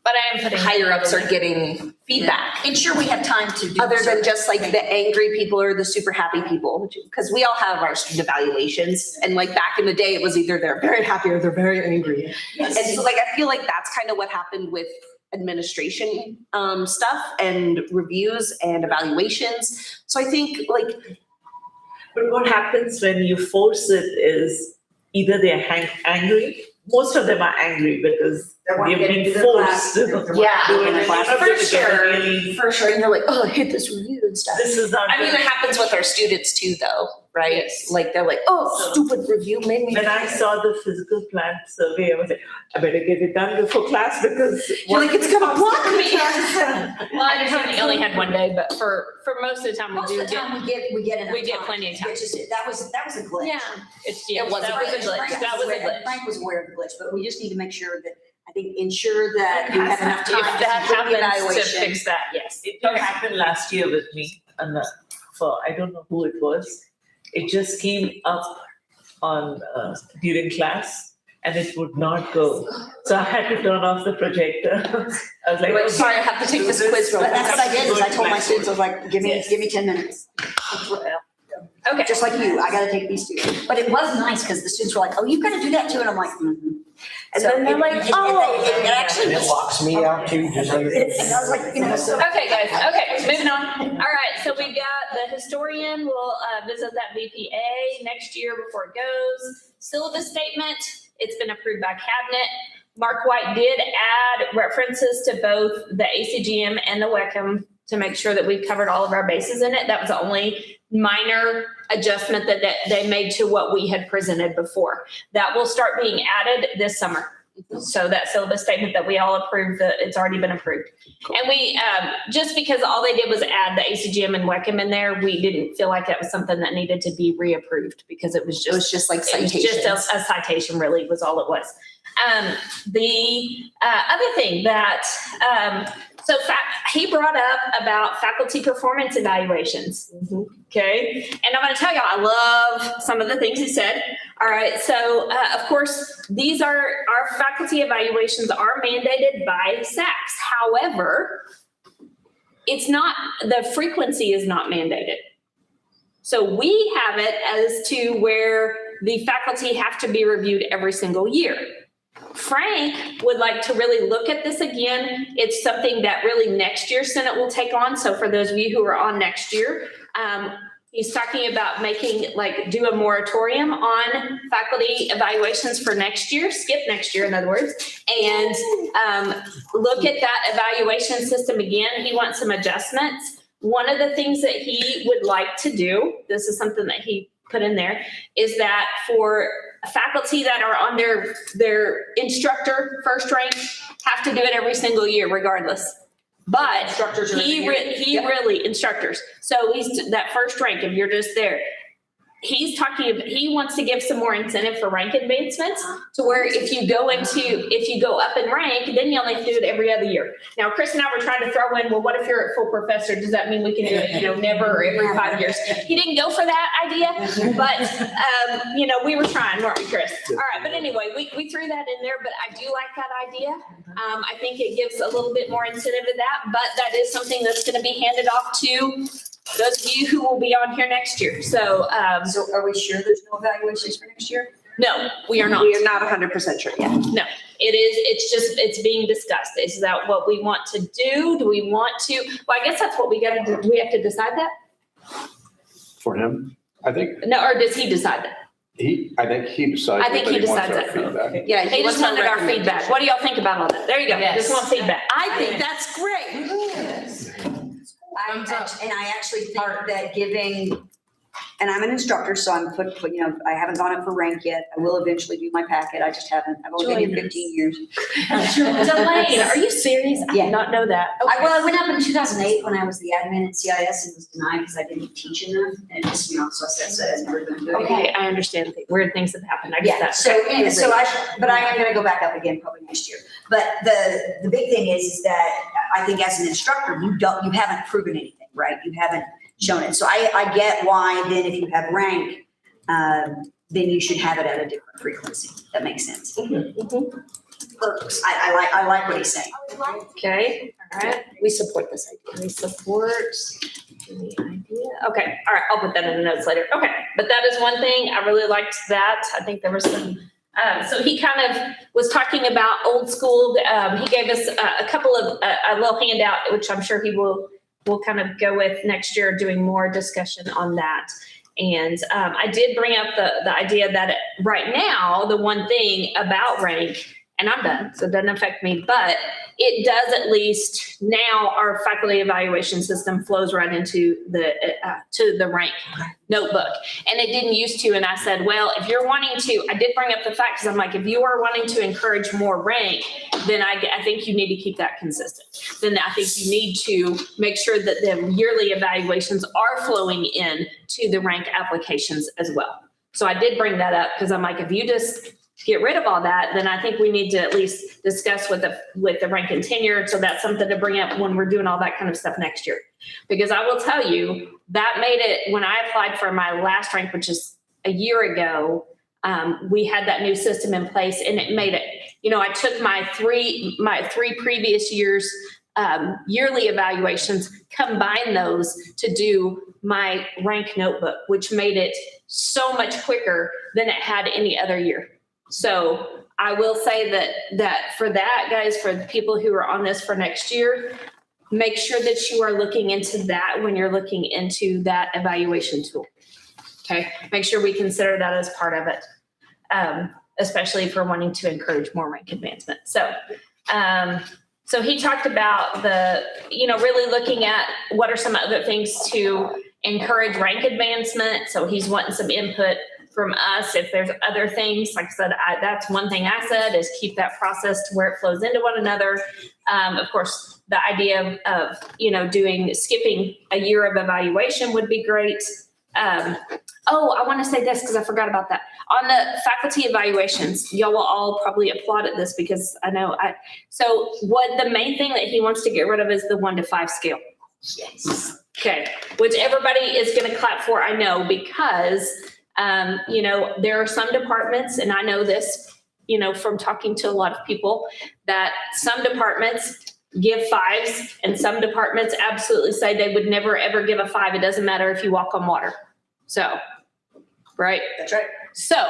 But I am putting. higher ups are getting feedback. Ensure we have time to do. Other than just like the angry people or the super happy people, because we all have our student evaluations. And like back in the day, it was either they're very happy or they're very angry. And so like, I feel like that's kind of what happened with administration stuff and reviews and evaluations. So I think like, But what happens when you force it is either they're angry, most of them are angry because They want to they've get into been their forced class. to yeah, do it. And you're not for gonna get sure, really- for sure. And they're like, oh, I hate this review and stuff. This is not. I mean, good. it happens with our students too, though, right? Yes. Like, they're like, oh, stupid review made me. When I saw the physical plant survey, I was like, I better get it done before class because. You're like, it's gonna block me. Well, I understand we only had one day, but for most of the time we Most do of the get. time, we get enough we get time. plenty of time. It's just, that was a glitch. Yeah, yeah, It was a that was a glitch. glitch. That was a glitch. Frank was aware of the glitch, but we just need to make sure that, I think, ensure that you have enough If time to that complete the happens, to evaluation. fix that, yes. It did happen last year with me, and for, I don't know who it was. It just came up on, during class, and it would not go. So I had to turn off the projector. I was like, Like, okay, sorry, I have to take this quiz real But quick. that's what I did, is I told my students, I was like, give Yes. me 10 minutes. Okay. Just like you, I gotta take these two. But it was nice, because the students were like, oh, you've gotta do that too, and I'm like, mm-hmm. And then they're like, oh. It actually And it was, locks me out too, just like. and I was like, so. Okay, guys, okay, moving on. All right, so we got the historian will visit that VPA next year before it goes. Syllabus statement, it's been approved by cabinet. Mark White did add references to both the ACGM and the WECM to make sure that we've covered all of our bases in it. That was the only minor adjustment that they made to what we had presented before. That will start being added this summer. So that syllabus statement that we all approved, it's already been approved. And we, just because all they did was add the ACGM and WECM in there, we didn't feel like that was something that needed to be reapproved because it was It was just, just like it was citations. just a citation really was all it was. The other thing that, he brought up about faculty performance evaluations. Okay. And I'm going to tell y'all, I love some of the things he said. All right. So, of course, these are our faculty evaluations are mandated by SACS. However, it's not, the frequency is not mandated. So we have it as to where the faculty have to be reviewed every single year. Frank would like to really look at this again. It's something that really next year's Senate will take on. So for those of you who are on next year, he's talking about making, like, do a moratorium on faculty evaluations for next year, skip next year, in other words, and look at that evaluation system again. He wants some adjustments. One of the things that he would like to do, this is something that he put in there, is that for faculty that are on their instructor first rank have to do it every single year regardless. But Instructors are he Yep. really, instructors. So he's that first rank, if you're just there. He's talking, he wants to give some more incentive for rank advancements to where if you go up in rank, then you only have to do it every other year. Now, Chris and I were trying to throw in, well, what if you're a full professor? Does that mean we can do it, never or every 5 years? He didn't go for that idea, but, we were trying, weren't we, Chris? All right, but anyway, we threw that in there, but I do like that idea. I think it gives a little bit more incentive to that, but that is something that's going to be handed off to those of you who will be on here next year. So, So are we sure there's no evaluations for next year? no, we are not. We are not 100% sure yet. No, it's being discussed. Is that what we want to do? Do we want to? Well, I guess that's what we got to do. Do we have to decide that? For him, I think No, or does he decide that? I think he decides. I think he but wants decides our that. feedback. Yeah. He just wants our wanted our feedback. recommendation. What do y'all think about all that? There you go. Yes. Just want feedback. I think that's great. Thumbs up. And I actually think that giving, and I'm an instructor, so I'm I haven't gone up for rank yet. I will eventually do my packet. I just haven't. I've only been here 15 years. Delayed. Are you serious? I Yeah. did not know that. I went up in 2008 when I was the admin at CIS and was denied because I didn't teach enough, and it pissed me off, so I said I'm never gonna do it again. Okay, I understand. Weird things have happened. I get Yeah, that. so anyway, but I am gonna go back up again probably next year. But the big thing is that I think as an instructor, you haven't proven anything, right? You haven't shown it. So I get why then if you have rank, then you should have it at a different frequency. That makes sense. Perks. I like what he's saying. Okay, all right. We support this idea. We support the idea. Okay, all right, I'll put that in the notes later. Okay, but that is one thing. I really liked that. I think there was some, so he kind of was talking about old school. He gave us a couple of, a little handout, which I'm sure he will kind of go with next year, doing more discussion on that. And I did bring up the idea that right now, the one thing about rank, and I'm done, so it doesn't affect me, but it does at least now our faculty evaluation system flows right into to the rank notebook. And it didn't used to. And I said, well, if you're wanting to, I did bring up the fact, because I'm like, if you are wanting to encourage more rank, then I think you need to keep that consistent. Then I think you need to make sure that the yearly evaluations are flowing in to the rank applications as well. So I did bring that up because I'm like, if you just get rid of all that, then I think we need to at least discuss with the rank and tenure. So that's something to bring up when we're doing all that kind of stuff next year. Because I will tell you, that made it, when I applied for my last rank, which is a year ago, we had that new system in place, and it made it, I took my three previous years yearly evaluations, combined those to do my rank notebook, which made it so much quicker than it had any other year. So I will say that for that, guys, for the people who are on this for next year, make sure that you are looking into that when you're looking into that evaluation tool. Okay, make sure we consider that as part of it, especially if we're wanting to encourage more rank advancement. So he talked about really looking at what are some other things to encourage rank advancement. So he's wanting some input from us. If there's other things, like I said, that's one thing I said, is keep that process to where it flows into one another. Of course, the idea of skipping a year of evaluation would be great. I want to say this because I forgot about that. On the faculty evaluations, y'all will all probably applaud at this because I know so what the main thing that he wants to get rid of is the 1 to 5 scale. Yes. Okay, which everybody is going to clap for, I know, because there are some departments, and I know this, from talking to a lot of people, that some departments give 5s, and some departments absolutely say they would never, ever give a 5. It doesn't matter if you walk on water. So, right? That's right. So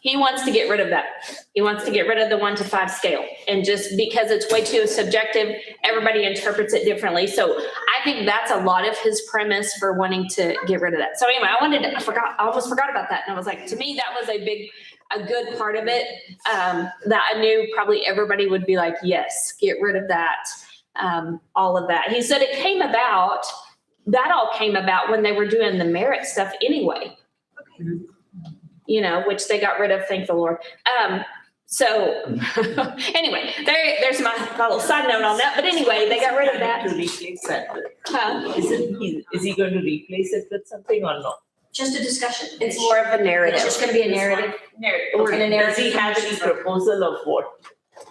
he wants to get rid of that. He wants to get rid of the 1 to 5 scale. And just because it's way too subjective, everybody interprets it differently. So I think that's a lot of his premise for wanting to get rid of that. So anyway, I almost forgot about that. And I was like, to me, that was a good part of it, that I knew probably everybody would be like, yes, get rid of that, all of that. He said that all came about when they were doing the merit stuff anyway. You know, which they got rid of, thank the Lord. So anyway, there's my little side note on that. But anyway, they got rid of that. To replace that. Is he going to replace it with something or not? Just a discussion. It's more of a narrative. It's just gonna be a narrative. Narrative. And a Does he narrative. have any proposal of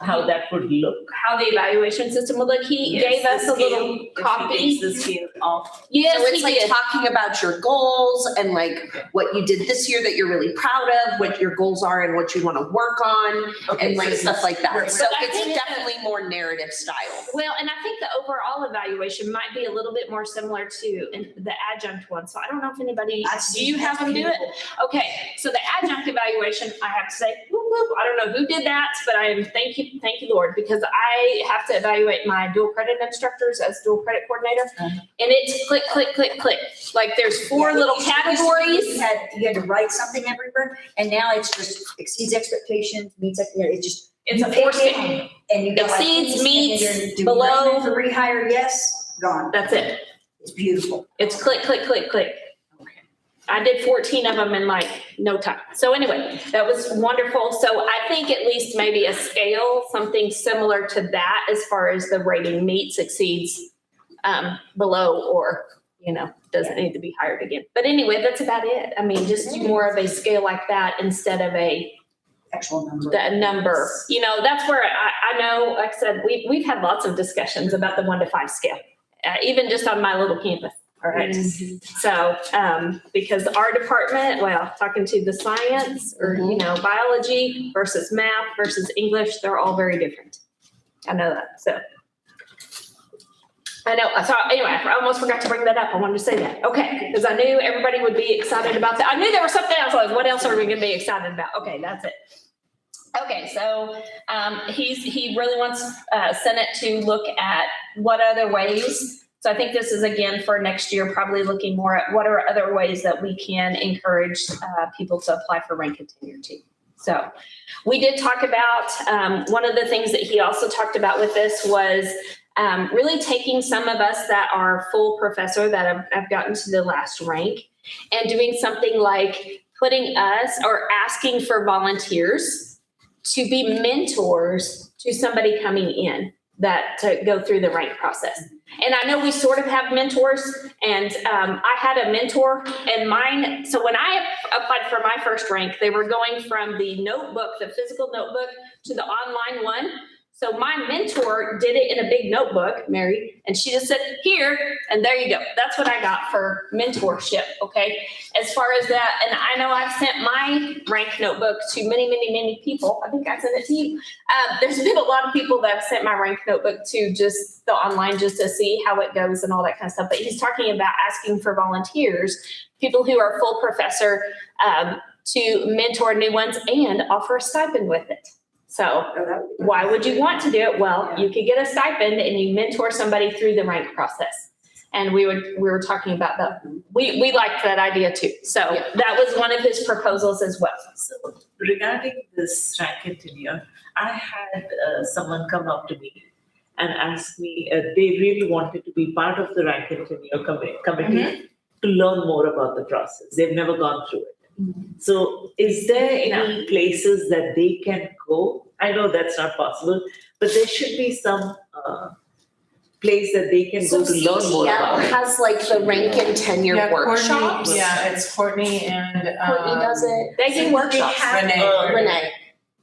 how that would look? How the evaluation system would look. He gave us a little copy. If he takes the scale off. Yes, So it's he like did. talking about your goals and like what you did this year that you're really proud of, what your goals are and what you want to work on and like stuff like that. So But I it's think definitely more narrative style. Well, and I think the overall evaluation might be a little bit more similar to the adjunct one. So I don't know if anybody, do you have them do it? Okay, so the adjunct evaluation, I have to say, whoop, whoop, I don't know who did that, but thank you, Lord, because I have to evaluate my dual credit instructors as dual credit coordinator. And it's click, click, click, click. Like there's 4 little categories. You had to write something everywhere, and now it's just exceeds expectations, meets, it's just. It's you a pick 4 it, scale. And you got like Exceeds, these, meets, and then do we below. recommend for rehire, yes, gone. That's it. It's beautiful. It's click, click, click, click. I did 14 of them in like no time. So anyway, that was wonderful. So I think at least maybe a scale, something similar to that as far as the rating meets, exceeds, below, or, doesn't need to be hired again. But anyway, that's about it. I mean, just do more of a scale like that instead of Actual number. the number. That's where I know, like I said, we've had lots of discussions about the 1 to 5 scale, even just on my little campus. All right. So, because our department, talking to the science or, biology versus math versus English, they're all very different. I know that. So I know. So anyway, I almost forgot to bring that up. I wanted to say that. Okay. Because I knew everybody would be excited about that. I knew there was something else. Like, what else are we going to be excited about? Okay. That's it. Okay, so he really wants Senate to look at what other ways. So I think this is, again, for next year, probably looking more at what are other ways that we can encourage people to apply for rank and tenure too. So we did talk about, one of the things that he also talked about with this was really taking some of us that are full professor that have gotten to the last rank and doing something like putting us or asking for volunteers to be mentors to somebody coming in to go through the rank process. And I know we sort of have mentors, and I had a mentor and mine. So when I applied for my first rank, they were going from the notebook, the physical notebook, to the online one. So my mentor did it in a big notebook, Mary, and she just said, here, and there you go. That's what I got for mentorship, okay? As far as that, and I know I've sent my rank notebook to many, many, many people. I think I sent it to you. There's been a lot of people that have sent my rank notebook to just the online just to see how it goes and all that kind of stuff. But he's talking about asking for volunteers, people who are full professor, to mentor new ones and offer a stipend with it. So why would you want to do it? Well, you could get a stipend and you mentor somebody through the rank process. And we were talking about that. We liked that idea too. So that was one of his proposals as well. So regarding this rank and tenure, I had someone come up to me and ask me, they really wanted to be part of the rank and tenure committee to learn more about the process. They've never gone through it. So is there any places that they can go? I know that's not possible, but there should be some place that they can go to learn more about. Has like the rank and tenure workshops. It's Courtney and. Courtney does it. They do workshops. Renee.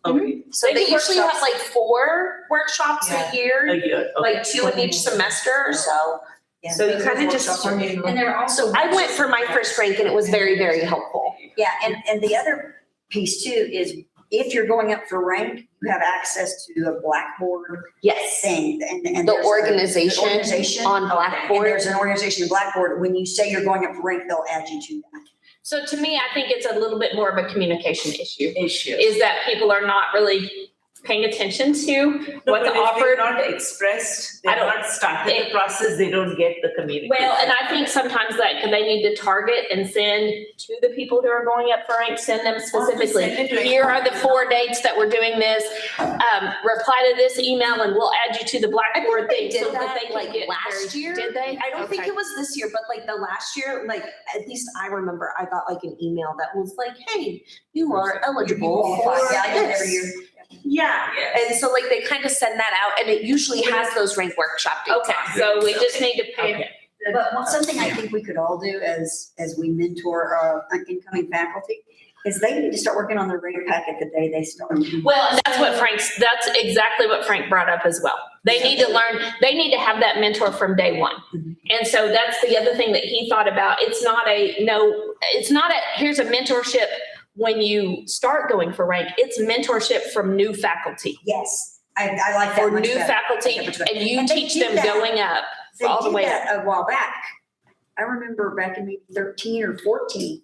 Okay. So they usually have like 4 workshops a year, A year. Okay. like 2 in each semester or so. Yeah. So you kind of just. And there are also. I went for my first rank and it was very, very helpful. Yeah, and the other piece too is if you're going up for rank, you have access to a Blackboard Yes. thing, and The there's a- organization on And Blackboard. there's an organization in Blackboard, when you say you're going up for rank, they'll add you to that. So to me, I think it's a little bit more of a communication issue, Issue. is that people are not really paying attention to No, what's but if they're offered. not expressed, I they're don't- not started the process, they don't get the communication. Well, and I think sometimes that they need to target and send to the people who are going up for rank, send them specifically. Send it to Here are the 4 dates that we're doing this. Reply to this email and we'll add you to the Blackboard thing. Did so that they can like get last very- year? Did they? I don't think Okay. it was this year, but like the last year, like at least I remember I got like an email that was like, hey, you are eligible for Yeah, I get it every this. year. Yeah, and so like they kind of send that out and it usually has those rank workshop dates Okay, on. so we just need to pay. Okay. Something I think we could all do as we mentor incoming faculty is they need to start working on their rate packet the day they start. Well, and that's exactly what Frank brought up as well. They need to learn, they need to have that mentor from day one. And so that's the other thing that he thought about. It's not here's a mentorship when you start going for rank. It's mentorship from new faculty. Yes, I like that For much new better. faculty, Much better. and you And they teach did them that. going up They all the did way up. that a while back. I remember back in maybe 13 or 14,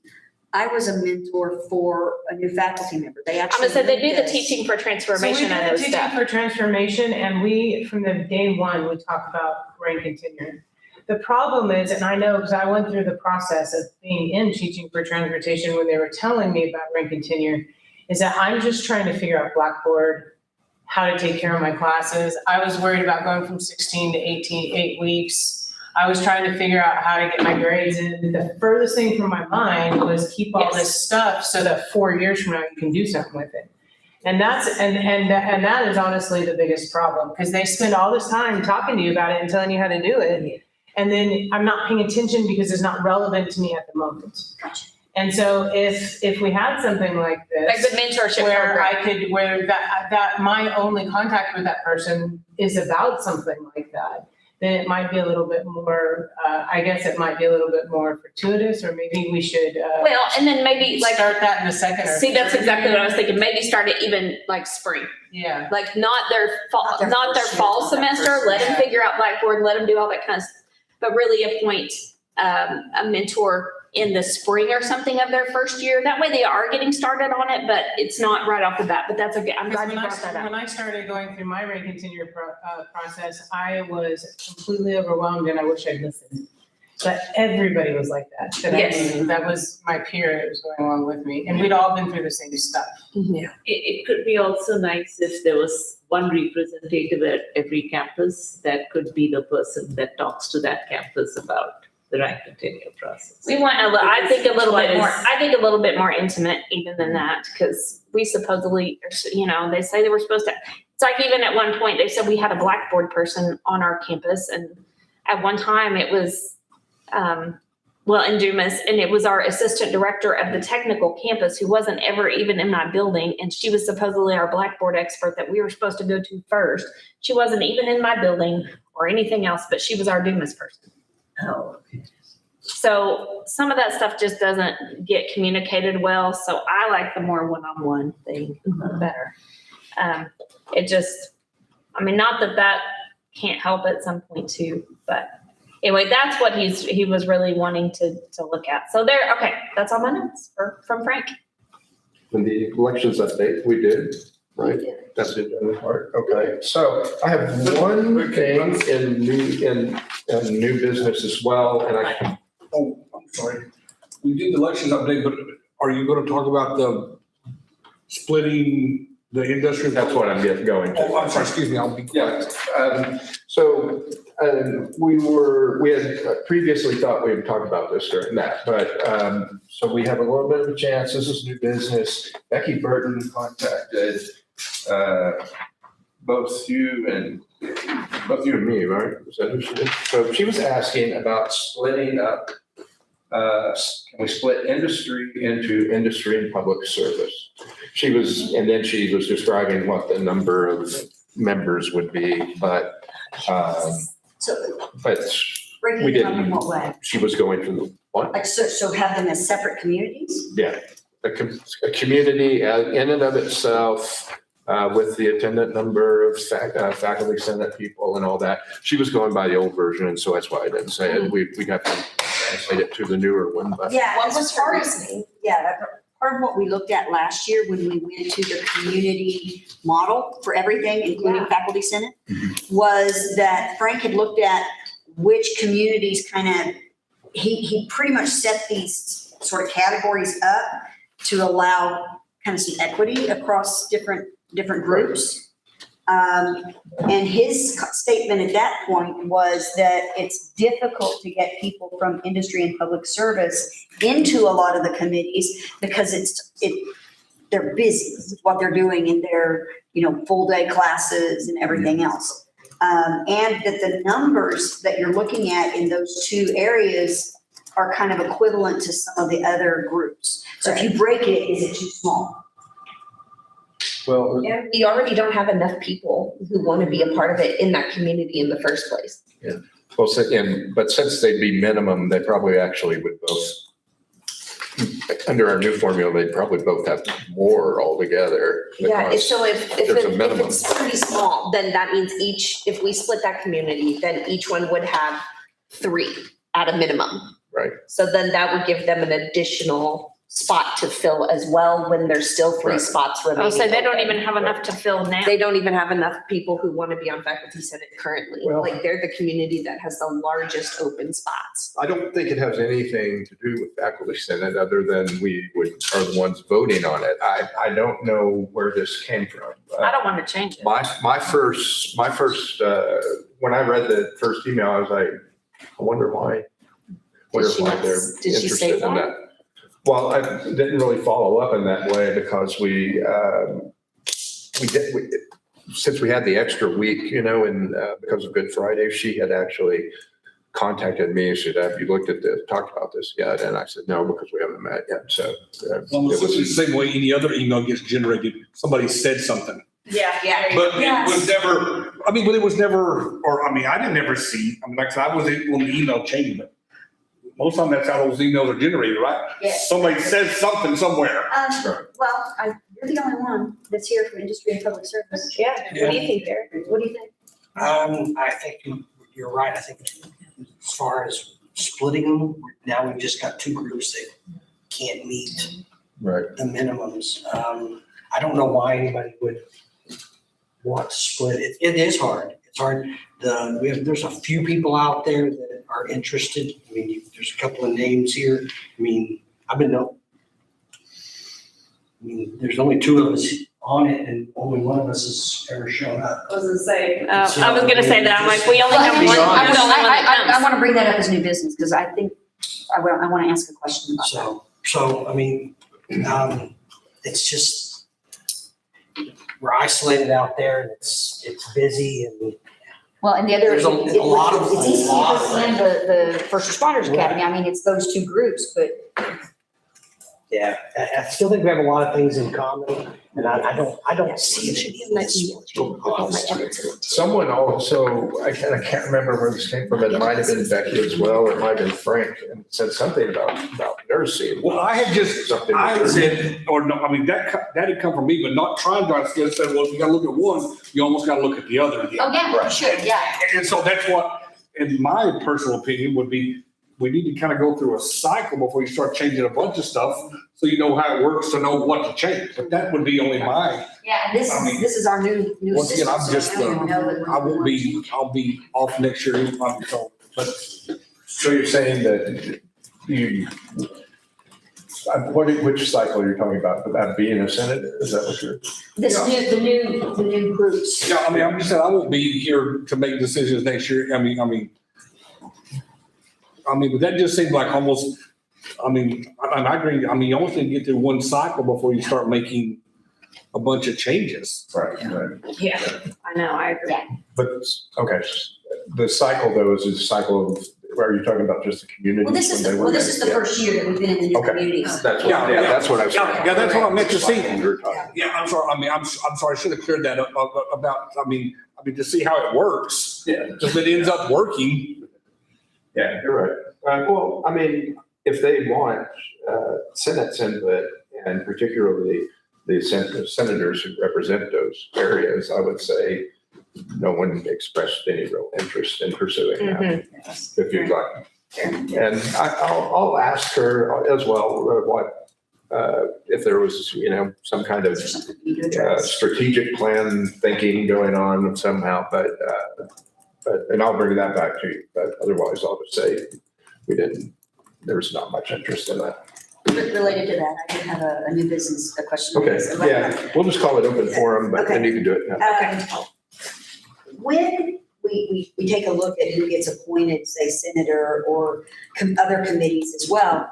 I was a mentor for a new faculty member. They I'm actually. gonna say they do the moved us. teaching for So we transformation do and the those teaching stuff. for transformation, and we, from the day one, we talk about rank and tenure. The problem is, and I know because I went through the process of being in teaching for transportation when they were telling me about rank and tenure, is that I'm just trying to figure out Blackboard, how to take care of my classes. I was worried about going from 16 to 18, 8 weeks. I was trying to figure out how to get my grades in. The furthest thing from my mind was keep all this stuff so that 4 years from now you can do something with it. And that's, and that is honestly the biggest problem, because they spend all this time talking to you about it and telling you how to do it. And then I'm not paying attention because it's not relevant to me at the moment. Gotcha. And so if we had something like Like this, the mentorship where program. where that my only contact with that person is about something like that, then it might be a little bit more, I guess it might be a little bit more fortuitous, or maybe we should, Well, and then maybe like, start that in the second or see, that's third exactly what I was year. thinking. Maybe start it even like spring. Yeah. Like not their fall, Not their not their first year, fall not their semester, first let them year. figure out Blackboard, let them do all that kind of stuff. But really appoint a mentor in the spring or something of their first year. That way they are getting started on it, but it's not right off the bat, but that's okay. I'm glad you brought that up. When I started going through my rank and tenure process, I was completely overwhelmed and I wish I'd listened. But everybody was like that I Yes. knew. That was my peer that was going along with me, and we'd all been through the same stuff. It could be also nice if there was one representative at every campus that could be the person that talks to that campus about the rank and tenure process. We want I think a little bit more, Twice. I think a little bit more intimate even than that, because we supposedly, they say they were supposed to, it's like even at one point, they said we had a Blackboard person on our campus, and at one time it was, in Dumas, and it was our assistant director of the technical campus who wasn't ever even in my building, and she was supposedly our Blackboard expert that we were supposed to go to first. She wasn't even in my building or anything else, but she was our Dumas person. Oh. So some of that stuff just doesn't get communicated well, so I like the more one-on-one thing better. It just, not that can't help at some point too, but anyway, that's what he was really wanting to look at. So okay, that's all my notes from Frank. And the elections update, we did, right? That's the other part. Okay, so I have one thing in new business as well, and Oh, I'm sorry. We did the elections update, but are you going to talk about the splitting the industry? that's what I'm going to. Oh, I'm sorry, excuse me, I'll be quiet. So we had previously thought we would talk about this during that, but so we have a little bit of a chance. This is new business. Becky Burton contacted both you and me, right? Is that who she did? So she was asking about splitting up. Can we split industry into industry and public service? And then she was describing what the number of members would be, but Breaking we them up didn't. in what way? She was going through the, what? Like, so have them as separate communities? Yeah, a community in and of itself, with the attendant number of faculty, senate people and all that. She was going by the old version, and so that's why I didn't say it. We'd have to translate it to the newer one, but. Yeah, What as was far her as- reasoning? Yeah, part of what we looked at last year when we went to the community model for everything, including faculty senate, was that Frank had looked at which communities kind of, he pretty much set these sort of categories up to allow kind of some equity across different groups. And his statement at that point was that it's difficult to get people from industry and public service into a lot of the committees because they're busy with what they're doing in their, full day classes and everything else. And that the numbers that you're looking at in those two areas are kind of equivalent to some of the other groups. So if you break it, is it too small? Well, And we already don't have enough people who want to be a part of it in that community in the first place. well, but since they'd be minimum, they probably actually would both, under our new formula, they'd probably both have more altogether. Yeah, because so if there's a minimum. it's pretty small, then that means if we split that community, then each one would have 3 at a minimum. Right. So then that would give them an additional spot to fill as well when there's still 3 Right. spots remaining. Oh, so they don't open. even have enough to fill now. They don't even have enough people who want to be on faculty senate currently. Well- Like they're the community that has the largest open spots. I don't think it has anything to do with faculty senate other than we are the ones voting on it. I don't know where this came from. I don't want to change it. My first, when I read the first email, I was like, I wonder why. Wonder she why not- they're did she say interested in why? that. Well, I didn't really follow up in that way because since we had the extra week, and because of Good Friday, she had actually contacted me and said, have you looked at this, talked about this yet? And I said, no, because we haven't met yet. So Well, it it's the was, same way any other email gets generated. Somebody said something. Yeah. But Yes. it was never, I didn't ever see, like I said, I wasn't on the email chain, but most of the time that's how those emails are generated, right? Yes. Somebody says something somewhere. Well, you're the only one that's here from industry and public service. Yeah. What do you think, Derek? What do you think? I think you're right. I think as far as splitting them, now we've just got 2 groups that can't meet right. the minimums. I don't know why anybody would want to split it. It is hard. It's hard. There's a few people out there that are interested. I mean, there's a couple of names here. I mean, there's only 2 of us on it and only one of us has ever shown up. I was gonna say that. I'm like, we only have Be one. honest. You're the only one that I comes. want to bring that up as new business because I think I want to ask a question about that. So, I mean, it's just, we're isolated out there and it's busy and Well, and the other, There's a lot of- it's easy a lot to of- understand the First Responders Academy. I mean, it's those 2 groups, but yeah, I still think we have a lot of things in common and I don't see it in this. Someone also, I can't remember where this came from. It might have been Becky as well, or it might have been Frank, and said something about nursing. Well, I had said, or no, I mean, that had come from me, but not trying to, I just said, well, if you gotta look at one, you almost gotta look at the other. oh, yeah, you should, yeah. And so that's what, in my personal opinion, would be, we need to kind of go through a cycle before you start changing a bunch of stuff, so you know how it works, to know what to change. But that would be only my, Yeah, and this is our new once again, system. I'm so just, now we know that I won't be, I'll be off next year, so, but So you're saying that which cycle are you talking about being a senate? Is that what you're? the new groups. yeah, I mean, I'm just saying, I won't be here to make decisions next year. I mean, but that just seems like almost, and I agree, you almost need to get through one cycle before you start making a bunch of changes. Right. Yeah, I know, I agree. But, okay, the cycle though is a cycle of, are you talking about just the community? Well, this is the first year that we've been in the new Okay. communities. That's what I was saying. Yeah, that's what I meant to see. You were talking. Yeah, I'm sorry, I'm sorry, I should have cleared that up about, to see how it works. Yeah. If it ends up working, Yeah, you're right. Well, if they want Senate's input and particularly the senators who represent those areas, I would say no one expressed any real interest in pursuing that, if you'd like. And I'll ask her as well what, if there was, some kind of strategic plan thinking going on somehow, and I'll bring that back to you. But otherwise, I'll just say there was not much interest in that. Related to that, I did have a new business, a question. Okay, yeah, we'll just call it open forum, but then you can do it now. When we take a look at who gets appointed, say senator or other committees as well,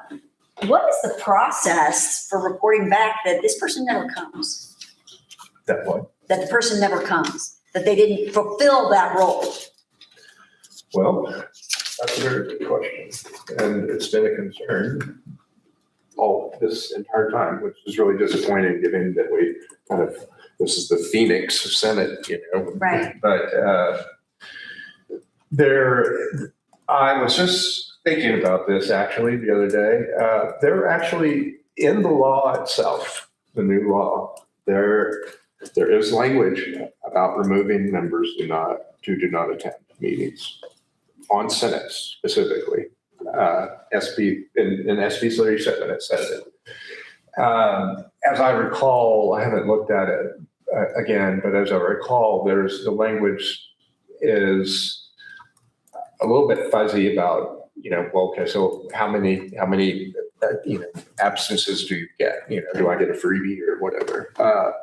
what is the process for reporting back that this person never comes? That point. That the person never comes, that they didn't fulfill that role? Well, that's a very good question. And it's been a concern all this entire time, which is really disappointing given that we this is the Phoenix Senate, Right. But I was just thinking about this actually the other day. They're actually in the law itself, the new law, there is language about removing members who do not attend meetings on Senate specifically. SB 37, it says it. As I recall, I haven't looked at it again, but as I recall, the language is a little bit fuzzy about, okay, so how many absences do you get? Do I get a freebie or whatever?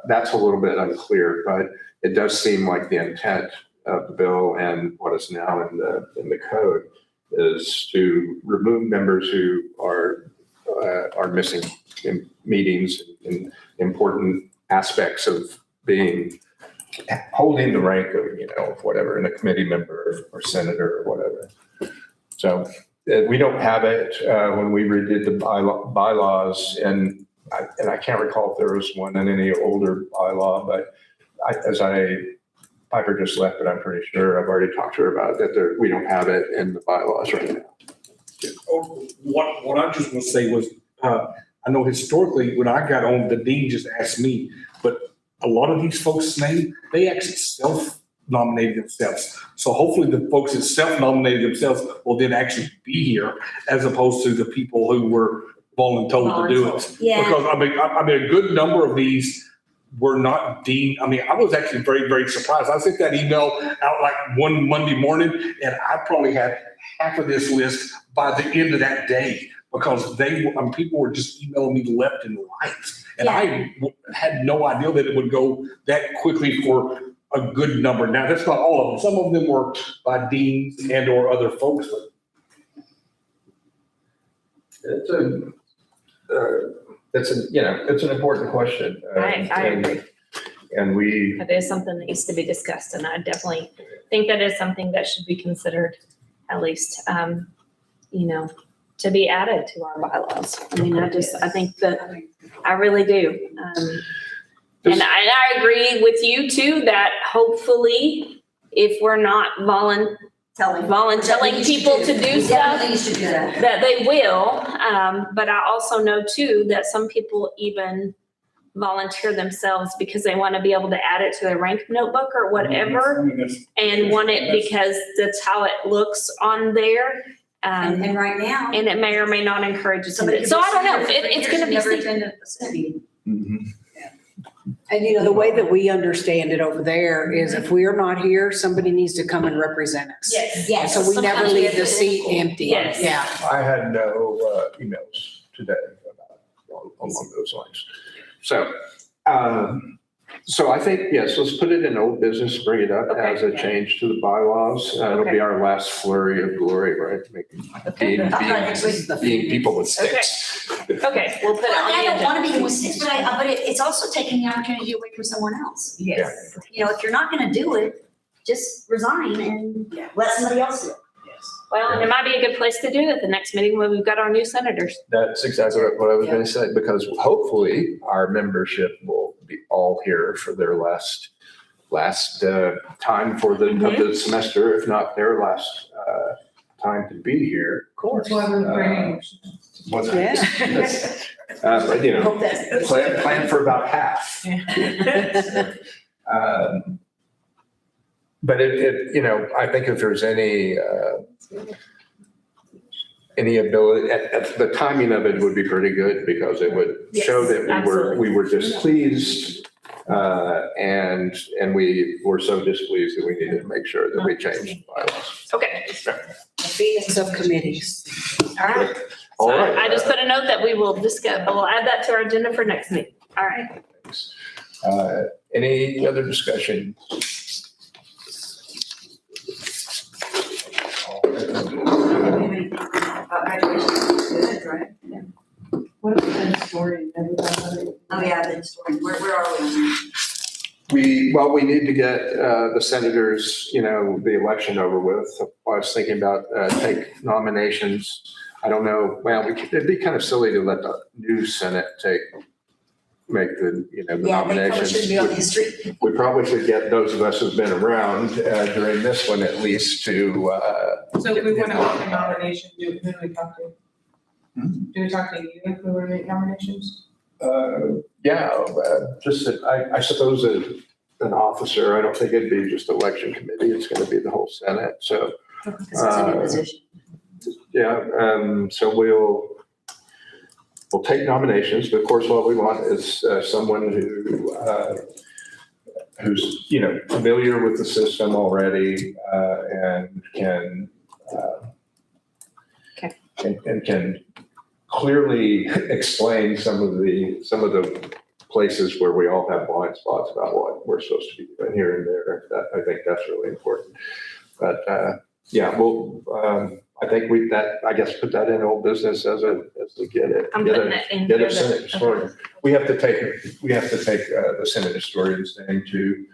That's a little bit unclear, but it does seem like the intent of the bill and what is now in the code is to remove members who are missing in meetings and important aspects of holding the rank of whatever, in a committee member or senator or whatever. So we don't have it when we redid the bylaws, and I can't recall if there was one in any older bylaw, but Piper just left, but I'm pretty sure I've already talked to her about it, that we don't have it in the bylaws right now. What I just want to say was, I know historically when I got on, the dean just asked me, but a lot of these folks' names, they actually self-nominated themselves. So hopefully the folks that self-nominated themselves will then actually be here, as opposed to the people who were voluntold to do it. Yeah. Because I mean, a good number of these were not deemed. I mean, I was actually very, very surprised. I sent that email out like one Monday morning, and I probably had half of this list by the end of that day, because people were just emailing me left and right. And I had no idea that it would go that quickly for a good number. Now, that's not all of them. Some of them were by deans and or other folks. It's an important question. I agree. And That is something that needs to be discussed, and I definitely think that is something that should be considered, at least, to be added to our bylaws. I mean, I think that, I really do. And I agree with you too, that hopefully, if we're not volunteering people to do stuff, that they will. But I also know too, that some people even volunteer themselves because they want to be able to add it to their rank notebook or whatever, and want it because that's how it looks on there. And right now. And it may or may not encourage you to. So I don't know, it's going to be. Never attended a Senate meeting. And the way that we understand it over there is if we are not here, somebody needs to come and represent us. Yes. So we never leave the seat empty. Yes. Yeah. I had no emails today along those lines. So I think, yes, let's put it in old business, bring it up as a change to the bylaws. It'll be our last flurry of glory, right? Being people with sticks. Okay, we'll put it on I the don't want to agenda. be with six, but it's also taking the opportunity away from someone else. Yes. If you're not going to do it, just resign and let somebody else do it. Well, and it might be a good place to do it at the next meeting when we've got our new senators. That's exactly what I was going to say, because hopefully our membership will be all here for their last time for the semester, if not their last time to be here. Of course. That's why we're bringing. Was it? But, you know, Hope that's. plan for about half. But you know, I think if there's any ability, at the timing of it would be pretty good because it would show Yes, that we were displeased. And we were so displeased that we needed to make sure that we changed bylaws. Okay, The feelings of committees. all right. All So right. I just put a note that we will discuss, we'll add that to our agenda for next meeting. All right. Any other discussion? Graduation, right? What about that story? Oh, yeah, the story. Where are we on that? We need to get the senators, you know, the election over with. I was thinking about take nominations. I don't know, well, it'd be kind of silly to let the new Senate make the, you know, the Yeah, they probably nominations. shouldn't be on the street. We probably should get those of us who've been around during this one at least to. So if we want to make a nomination, who do we talk to? Do we talk to you if we were to make nominations? Just, I suppose an officer, I don't think it'd be just election committee, it's gonna be the whole Senate, so. Because it's a new position. So we'll take nominations, but of course, what we want is someone who's, you know, familiar with the system already, and can, and can clearly explain some of the places where we all have blind spots about what we're supposed to be doing here and there. I think that's really important. But, I think I guess put that in old business as we get it. I'm putting it in Get here. a Senate historian. We have to take the Senate historian's name to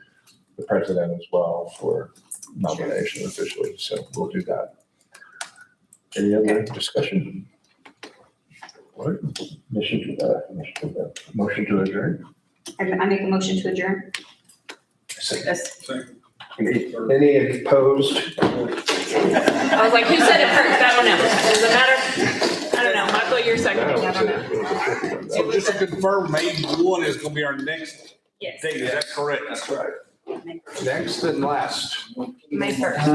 the president as well for nomination officially, so we'll do that. Any other discussion? All right, motion to adjourn. I make a motion to adjourn. Any opposed? I was like, who said it first? I don't know. Does it matter? I don't know. Michael, you're seconding. I don't know. So just to confirm, May 1 is gonna be our next Yes, date, is that correct? That's right. Next and last. May 1st.